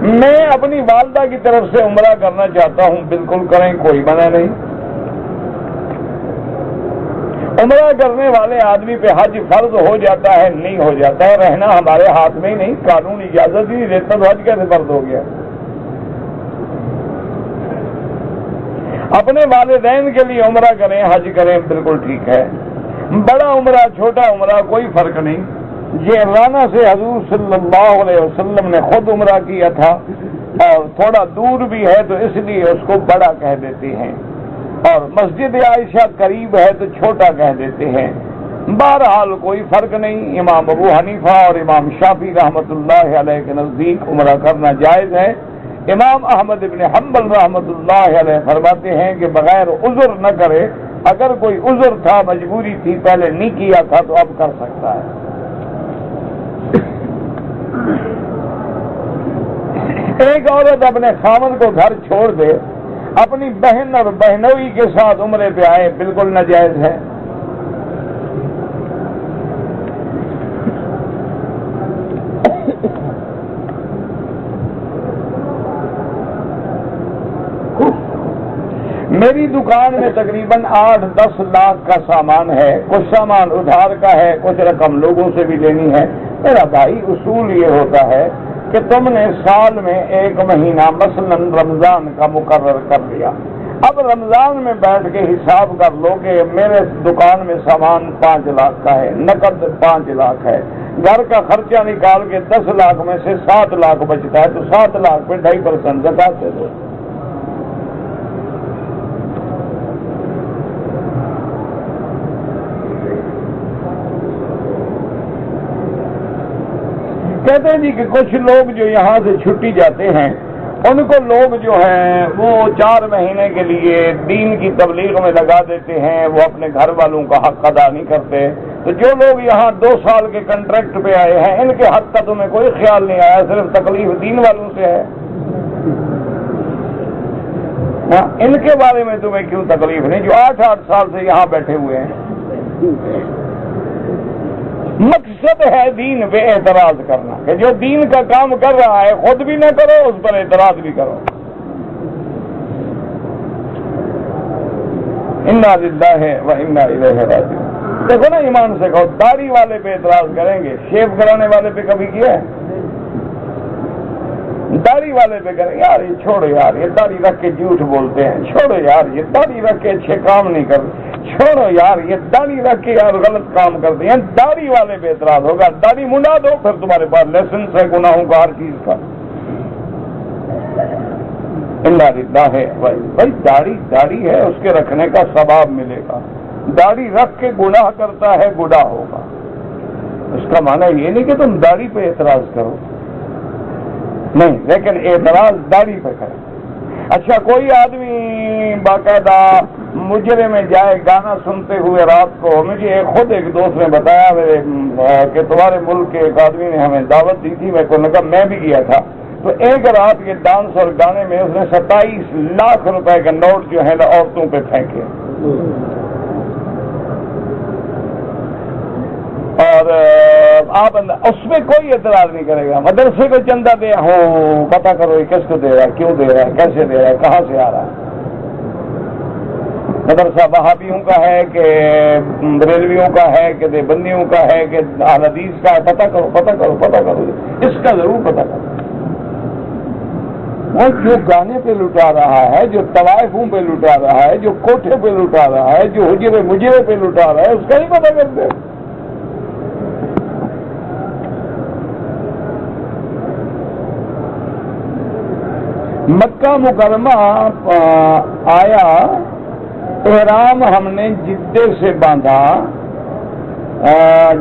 میں اپنی والدہ کی طرف سے عمرہ کرنا چاہتا ہوں، بالکل کریں، کوئی منع نہیں۔ عمرہ کرنے والے آدمی پہ حج فرض ہو جاتا ہے، نہیں ہو جاتا ہے، رہنا ہمارے ہاتھ میں ہی نہیں، قانون اجازت ہی نہیں دیتا تو حج کیسے فرض ہو گیا۔ اپنے والدین کے لیے عمرہ کریں، حج کریں، بالکل ٹھیک ہے. بڑا عمرہ چھوٹا عمرہ کوئی فرق نہیں. یہ رانا سے حضور صلی اللہ علیہ وسلم نے خود عمرہ کیا تھا، اور تھوڑا دور بھی ہے تو اس لیے اس کو بڑا کہہ دیتے ہیں، اور مسجد عائشہ قریب ہے تو چھوٹا کہہ دیتے ہیں. بہرحال کوئی فرق نہیں. امام ابو حنیفہ اور امام شافعی رحمۃ اللہ علیہ کے نزدیک عمرہ کرنا جائز ہے. امام احمد بن حنبل رحمۃ اللہ علیہ فرماتے ہیں کہ بغیر عذر نہ کرے. اگر کوئی عذر تھا، مجبوری تھی، پہلے نہیں کیا تھا تو اب کر سکتا ہے. ایک عورت اپنے خاوند کو گھر چھوڑ دے، اپنی بہن اور بہنوئی کے ساتھ عمرے پہ آئے، بالکل ناجائز ہے. میری دکان میں تقریباً 8-10 لاکھ کا سامان ہے. کچھ سامان ادھار کا ہے، کچھ رقم لوگوں سے بھی لینی ہے. میرا بھائی اصول یہ ہوتا ہے کہ تم نے سال میں ایک مہینہ مثلا رمضان کا مقرر کر لیا. اب رمضان میں بیٹھ کے حساب کر لو کہ میرے دکان میں سامان 5 لاکھ کا ہے، نقد 5 لاکھ ہے، گھر کا خرچہ نکال کے 10 لاکھ میں سے 7 لاکھ بچتا ہے، تو 7 لاکھ پہ 2.5% زکات دے دو. کہتے ہیں جی کہ کچھ لوگ جو یہاں سے چھٹی جاتے ہیں ان کو لوگ جو ہیں وہ 4 مہینے کے لیے دین کی تبلیغ میں لگا دیتے ہیں، وہ اپنے گھر والوں کا حق ادا نہیں کرتے. تو جو لوگ یہاں 2 سال کے کنٹریکٹ پہ آئے ہیں ان کے حق کا تمہیں کوئی خیال نہیں آیا، صرف تکلیف دین والوں سے ہے. ان کے بارے میں تمہیں کیوں تکلیف نہیں جو 8 سال سے یہاں بیٹھے ہوئے ہیں؟ مقصد ہے دین پہ اعتراض کرنا، کہ جو دین کا کام کر رہا ہے خود بھی نہ کرو، اس پر اعتراض بھی کرو. انا للہ و انا الیہ راجعون. دیکھو نا، ایمان سے کہو، داڑھی والے پہ اعتراض کریں گے، شیو کرانے والے پہ کبھی کیا ہے؟ داڑھی والے پہ کریں یار یہ چھوڑو یار، یہ داڑھی رکھ کے جھوٹ بولتے ہیں، چھوڑو یار یہ داڑھی رکھ کے اچھے کام نہیں کرتے، چھوڑو یار یہ داڑھی رکھ کے یار غلط کام کرتے ہیں. داڑھی والے پہ اعتراض ہوگا، داڑھی منڈا دو، پھر تمہارے پاس لائسنس ہے گناہوں کا ہر چیز کا. انا للہ ہے بھائی، داڑھی ہے، اس کے رکھنے کا ثواب ملے گا. داڑھی رکھ کے گناہ کرتا ہے، گناہ ہوگا. اس کا معنی یہ نہیں کہ تم داڑھی پہ اعتراض کرو، نہیں، لیکن اعتراض داڑھی پہ کریں. اچھا، کوئی آدمی باقاعدہ مجرے میں جائے گانا سنتے ہوئے رات کو. مجھے خود ایک دوست نے بتایا کہ تمہارے ملک کے ایک آدمی نے ہمیں دعوت دی تھی، میں کو لگا میں بھی گیا تھا. تو ایک رات کے ڈانس اور گانے میں اس نے 27 لاکھ روپے کا نوٹ جو ہے نا عورتوں پہ پھینکے. اور آپ اس میں کوئی اعتراض نہیں کرے گا. مدرسے کو چندہ دے، ہو پتہ کرو یہ کس کو دے رہا ہے، کیوں دے رہا ہے، کیسے دے رہا ہے، کہاں سے آ رہا ہے. مدرسہ وہابیوں کا ہے کہ بریلویوں کا ہے کہ دیوبندیوں کا ہے کہ اہل حدیث کا ہے، پتہ کرو پتہ کرو پتہ کرو، اس کا ضرور پتہ کرو. وہ جو گانے پہ لٹا رہا ہے، جو طوائفوں پہ لٹا رہا ہے، جو کوٹھے پہ لٹا رہا ہے، جو حجرے مجرے پہ لٹا رہا ہے، اس کا ہی پتہ کرتے. مکہ مکرمہ آیا، احرام ہم نے جدے سے باندھا.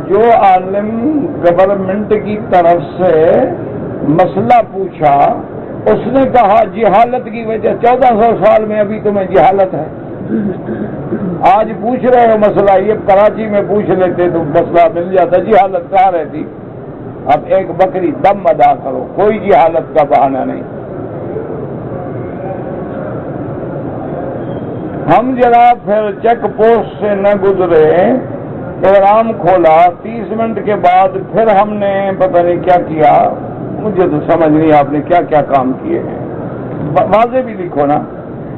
جو عالم گورنمنٹ کی طرف سے مسئلہ پوچھا، اس نے کہا جہالت کی وجہ 1400 سال میں ابھی تمہیں جہالت ہے. آج پوچھ رہے ہو مسئلہ، یہ کراچی میں پوچھ لیتے تو مسئلہ مل جاتا. جہالت کہاں رہتی؟ اب ایک بکری دم ادا کرو، کوئی جہالت کا بہانہ نہیں. ہم جناب پھر چیک پوسٹ سے نہ گزرے، احرام کھولا، 30 منٹ کے بعد پھر ہم نے پتہ نہیں کیا کیا، مجھے تو سمجھ نہیں آپ نے کیا کیا کام کیے ہیں. واضح بھی لکھو نا.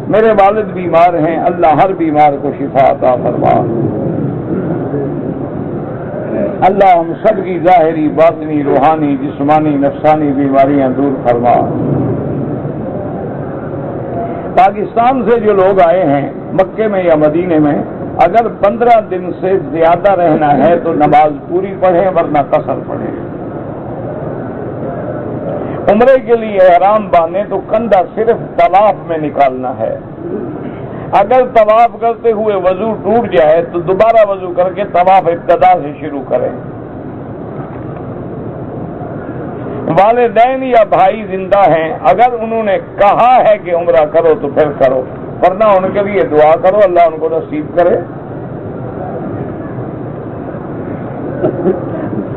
میرے والد بیمار ہیں، اللہ ہر بیمار کو شفا عطا فرما. اللہ ہم سب کی ظاہری، باطنی، روحانی، جسمانی، نفسانی بیماریاں دور فرما. پاکستان سے جو لوگ آئے ہیں مکے میں یا مدینے میں، اگر 15 دن سے زیادہ رہنا ہے تو نماز پوری پڑھیں ورنہ قصر پڑھیں۔ عمرے کے لیے احرام باندھیں تو کندھا صرف طواف میں نکالنا ہے۔ اگر طواف کرتے ہوئے وضو ٹوٹ جائے تو دوبارہ وضو کر کے طواف ابتدا سے شروع کریں۔ والدین یا بھائی زندہ ہیں، اگر انہوں نے کہا ہے کہ عمرہ کرو تو پھر کرو، ورنہ ان کے لیے دعا کرو اللہ ان کو نصیب کرے۔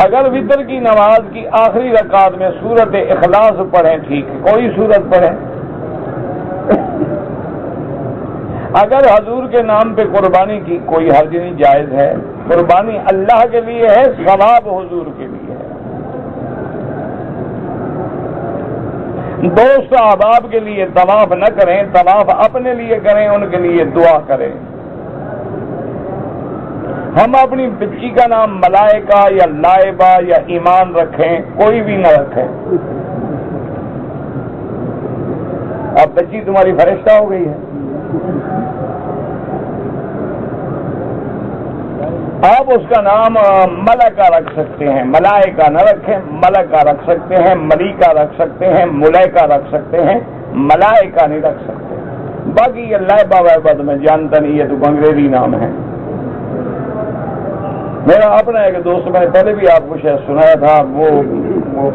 اگر وتر کی نماز کی آخری رکعت میں سورت اخلاص پڑھیں ٹھیک ہے، کوئی سورت پڑھیں۔ اگر حضور کے نام پہ قربانی کی کوئی حرج نہیں، جائز ہے۔ قربانی اللہ کے لیے ہے، ثواب حضور کے لیے ہے۔ دوست احباب کے لیے طواف نہ کریں، طواف اپنے لیے کریں، ان کے لیے دعا کریں۔ ہم اپنی بچی کا نام ملائکہ یا لائبہ یا ایمان رکھیں، کوئی بھی نہ رکھیں۔ اب بچی تمہاری فرشتہ ہو گئی ہے، آپ اس کا نام ملکہ رکھ سکتے ہیں، ملائکہ نہ رکھیں، ملکہ رکھ سکتے ہیں، ملیکہ رکھ سکتے ہیں، ملیکہ رکھ سکتے ہیں، ملائکہ نہیں رکھ سکتے۔ باقی یہ لائبہ وائبہ تو میں جانتا نہیں، یہ تو انگریزی نام ہے۔ میرا اپنا ایک دوست، میں نے پہلے بھی آپ کو شاید سنایا تھا، وہ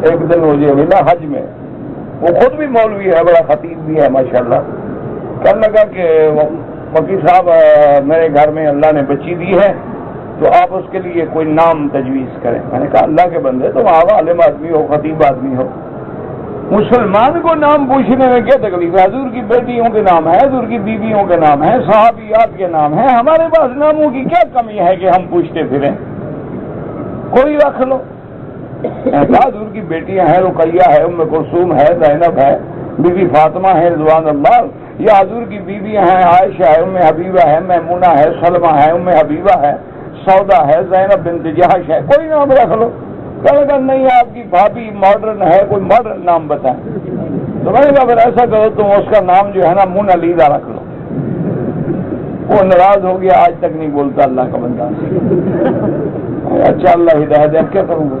ایک دن مجھے ملا حج میں، وہ خود بھی مولوی ہے، بڑا خطیب بھی ہے ماشاءاللہ۔ کہنے لگا کہ وکیل صاحب میرے گھر میں اللہ نے بچی دی ہے تو آپ اس کے لیے کوئی نام تجویز کریں۔ میں نے کہا اللہ کے بندے تم آپ عالم آدمی ہو، خطیب آدمی ہو، مسلمان کو نام پوچھنے میں کیا تکلیف ہے؟ حضور کی بیٹیوں کے نام ہے، حضور کی بیویوں کے نام ہے، صحابیات کے نام ہے، ہمارے پاس ناموں کی کیا کمی ہے کہ ہم پوچھتے پھریں؟ کوئی رکھ لو۔ حضور کی بیٹیاں ہیں، رقیہ ہے، ام کلثوم ہے، زینب ہے، بی بی فاطمہ ہے رضوان اللہ، یا حضور کی بیویاں ہیں، عائشہ ہے، ام حبیبہ ہے، میمونہ ہے، سلمہ ہے، ام حبیبہ ہے، سودا ہے، زینب بنت جہش ہے، کوئی نام رکھ لو۔ کہا نہیں آپ کی بھابھی ماڈرن ہے، کوئی ماڈرن نام بتائیں۔ تو میں نے کہا پھر ایسا کرو تم اس کا نام جو ہے نا مونا لیزا رکھ لو۔ وہ ناراض ہو گیا، آج تک نہیں بولتا اللہ کا بندہ۔ اچھا اللہ ہدایت ہے، اب کیا کروں گا؟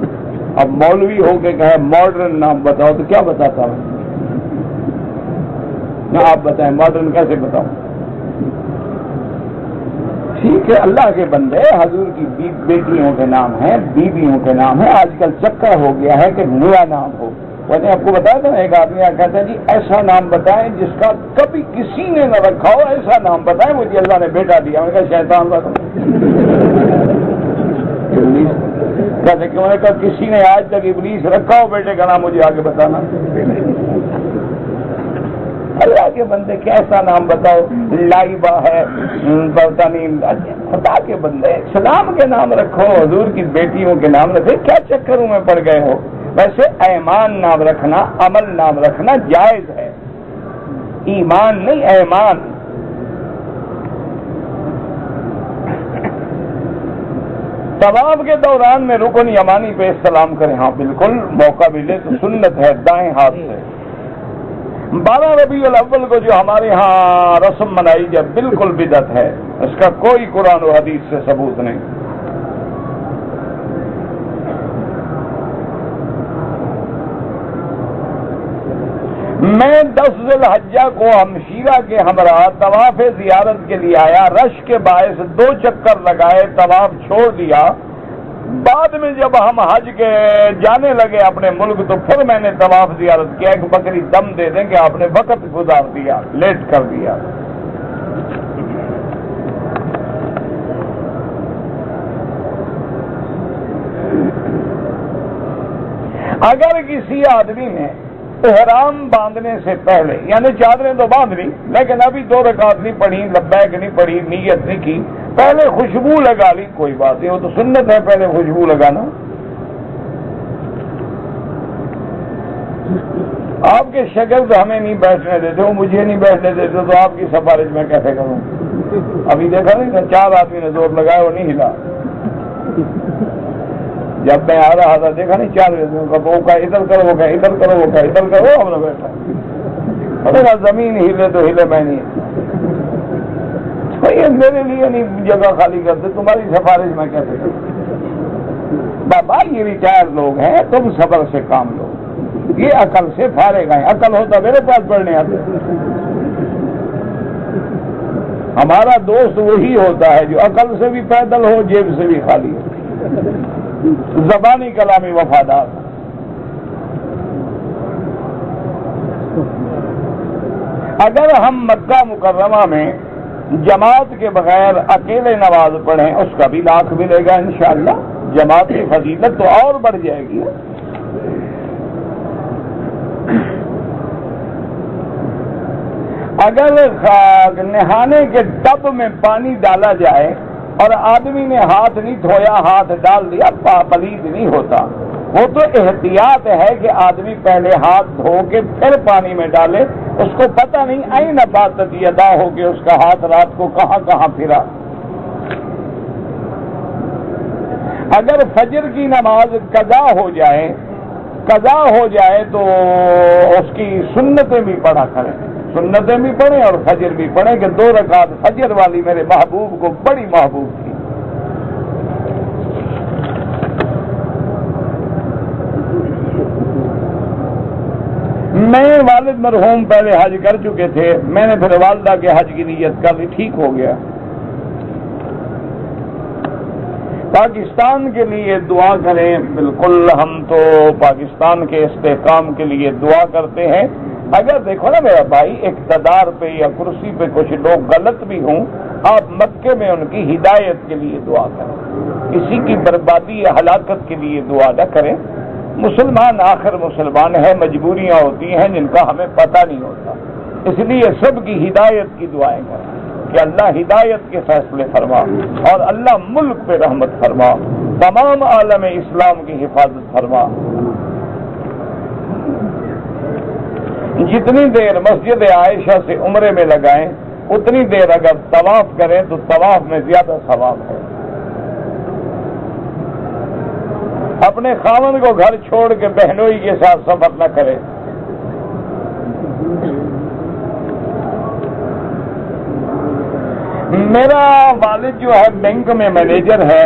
اب مولوی ہو کے کہے ماڈرن نام بتاؤ تو کیا بتاتا ہوں؟ نہ آپ بتائیں ماڈرن کیسے بتاؤں؟ ٹھیک ہے اللہ کے بندے، حضور کی بیٹیوں کے نام ہیں، بیویوں کے نام ہیں۔ آج کل چکر ہو گیا ہے کہ نیا نام ہو۔ میں نے آپ کو بتایا تھا ایک آدمی کہتا ہے جی ایسا نام بتائیں جس کا کبھی کسی نے نہ رکھا ہو، ایسا نام بتائیں مجھے اللہ نے بیٹا دیا۔ میں نے کہا شیطان رکھا۔ کہتے کہ میں نے کہا کسی نے آج تک ابلیس رکھا ہو بیٹے کا نام مجھے آگے بتانا۔ اللہ کے بندے کیسا نام بتاؤ؟ لائبہ ہے، برطانی، خدا کے بندے اسلام کے نام رکھو، حضور کی بیٹیوں کے نام رکھے، کیا چکروں میں پڑ گئے ہو؟ ویسے ایمان نام رکھنا، عمل نام رکھنا جائز ہے، ایمان نہیں ایمان۔ طواف کے دوران میں رکن یمانی پہ استلام کریں، ہاں بالکل، موقع ملے تو سنت ہے دائیں ہاتھ سے۔ 12 ربیع الاول کو جو ہمارے ہاں رسم منائی جائے بالکل بدعت ہے، اس کا کوئی قرآن و حدیث سے ثبوت نہیں۔ میں 10 ذی الحجہ کو ہمشیرہ کے ہمراہ طواف زیارت کے لیے آیا، رش کے باعث 2 چکر لگائے، طواف چھوڑ دیا۔ بعد میں جب ہم حج کے جانے لگے اپنے ملک تو پھر میں نے طواف زیارت کیا، ایک بکری دم دے دیں کہ آپ نے وقت گزار دیا، لیٹ کر دیا۔ اگر کسی آدمی نے احرام باندھنے سے پہلے، یعنی چادریں تو باندھ لی لیکن ابھی 2 رکعت نہیں پڑھی، لبیک نہیں پڑھی، نیت نہیں کی، پہلے خوشبو لگا لی، کوئی بات نہیں، وہ تو سنت ہے پہلے خوشبو لگانا۔ آپ کے شاگرد ہمیں نہیں بیٹھنے دیتے، وہ مجھے نہیں بیٹھنے دیتے، تو آپ کی سفارش میں کیسے کروں؟ ابھی دیکھا نہیں 4 آدمی نے زور لگایا، وہ نہیں ہلا۔ جب میں آ رہا تھا دیکھا نہیں 4 آدمیوں کا، وہ کہا ادھر کرو، وہ کہا ادھر کرو، وہ کہا ادھر کرو، ہم نے بیٹھا۔ زمین ہلے تو ہلے، میں نہیں یہ میرے لیے نہیں جگہ خالی کرتے، تمہاری سفارش میں کیسے کروں؟ بابا یہ ریٹائر لوگ ہیں، تم صبر سے کام لو، یہ عقل سے فارغ ہیں، عقل ہوتا میرے پاس پڑھنے آتے۔ ہمارا دوست وہی ہوتا ہے جو عقل سے بھی پیدل ہو، جیب سے بھی خالی ہو، زبانی کلامی وفادار۔ اگر ہم مکہ مکرمہ میں جماعت کے بغیر اکیلے نماز پڑھیں، اس کا بھی لاکھ ملے گا انشاءاللہ، جماعت کی فضیلت تو اور بڑھ جائے گی۔ اگر نہانے کے ٹب میں پانی ڈالا جائے اور آدمی نے ہاتھ نہیں دھویا، ہاتھ ڈال دیا، پلید نہیں ہوتا۔ وہ تو احتیاط ہے کہ آدمی پہلے ہاتھ دھو کے پھر پانی میں ڈالے، اس کو پتہ نہیں آئین باتت یدا ہو کہ اس کا ہاتھ رات کو کہاں کہاں پھرا۔ اگر فجر کی نماز قضا ہو جائے تو اس کی سنتیں بھی پڑھا کریں، سنتیں بھی پڑھیں اور فجر بھی پڑھیں، کہ 2 رکعت فجر والی میرے محبوب کو بڑی محبوب تھی۔ میں والد مرحوم پہلے حج کر چکے تھے، میں نے پھر والدہ کے حج کی نیت کر لی، ٹھیک ہو گیا۔ پاکستان کے لیے دعا کریں، بالکل ہم تو پاکستان کے استحکام کے لیے دعا کرتے ہیں۔ اگر دیکھو نا میرا بھائی، اقتدار پہ یا کرسی پہ کچھ لوگ غلط بھی ہوں، آپ مکے میں ان کی ہدایت کے لیے دعا کریں، کسی کی بربادی یا ہلاکت کے لیے دعا نہ کریں۔ مسلمان آخر مسلمان ہے، مجبوریاں ہوتی ہیں جن کا ہمیں پتہ نہیں ہوتا، اس لیے سب کی ہدایت کی دعائیں کریں کہ اللہ ہدایت کے فیصلے فرما اور اللہ ملک پہ رحمت فرما، تمام عالم اسلام کی حفاظت فرما۔ جتنی دیر مسجد عائشہ سے عمرے میں لگائیں، اتنی دیر اگر طواف کریں تو طواف میں زیادہ ثواب ہے۔ اپنے خاوند کو گھر چھوڑ کے بہنوئی کے ساتھ سفر نہ کرے۔ میرا والد جو ہے بینک میں مینیجر ہے،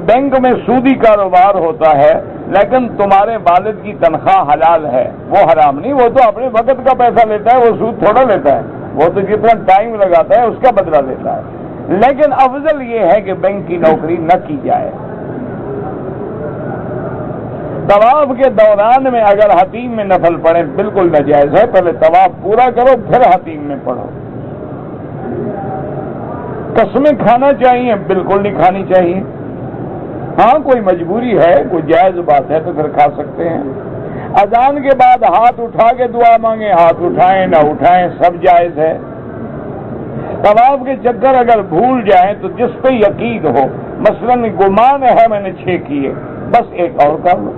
بینک میں سودی کاروبار ہوتا ہے، لیکن تمہارے والد کی تنخواہ حلال ہے، وہ حرام نہیں، وہ تو اپنے وقت کا پیسہ لیتا ہے، وہ سود تھوڑا لیتا ہے، وہ تو جتنا ٹائم لگاتا ہے اس کا بدلہ لیتا ہے۔ لیکن افضل یہ ہے کہ بینک کی نوکری نہ کی جائے۔ طواف کے دوران میں اگر حتیم میں نفل پڑھیں بالکل ناجائز ہے، پہلے طواف پورا کرو پھر حتیم میں پڑھو۔ قسمیں کھانا چاہیے؟ بالکل نہیں کھانی چاہیے، ہاں کوئی مجبوری ہے، کوئی جائز بات ہے تو پھر کھا سکتے ہیں۔ اذان کے بعد ہاتھ اٹھا کے دعا مانگیں، ہاتھ اٹھائیں نہ اٹھائیں سب جائز ہے۔ طواف کے چکر اگر بھول جائیں تو جس پہ یقین ہو، مثلاً گمان ہے میں نے 6 کیے، بس ایک اور کر لو۔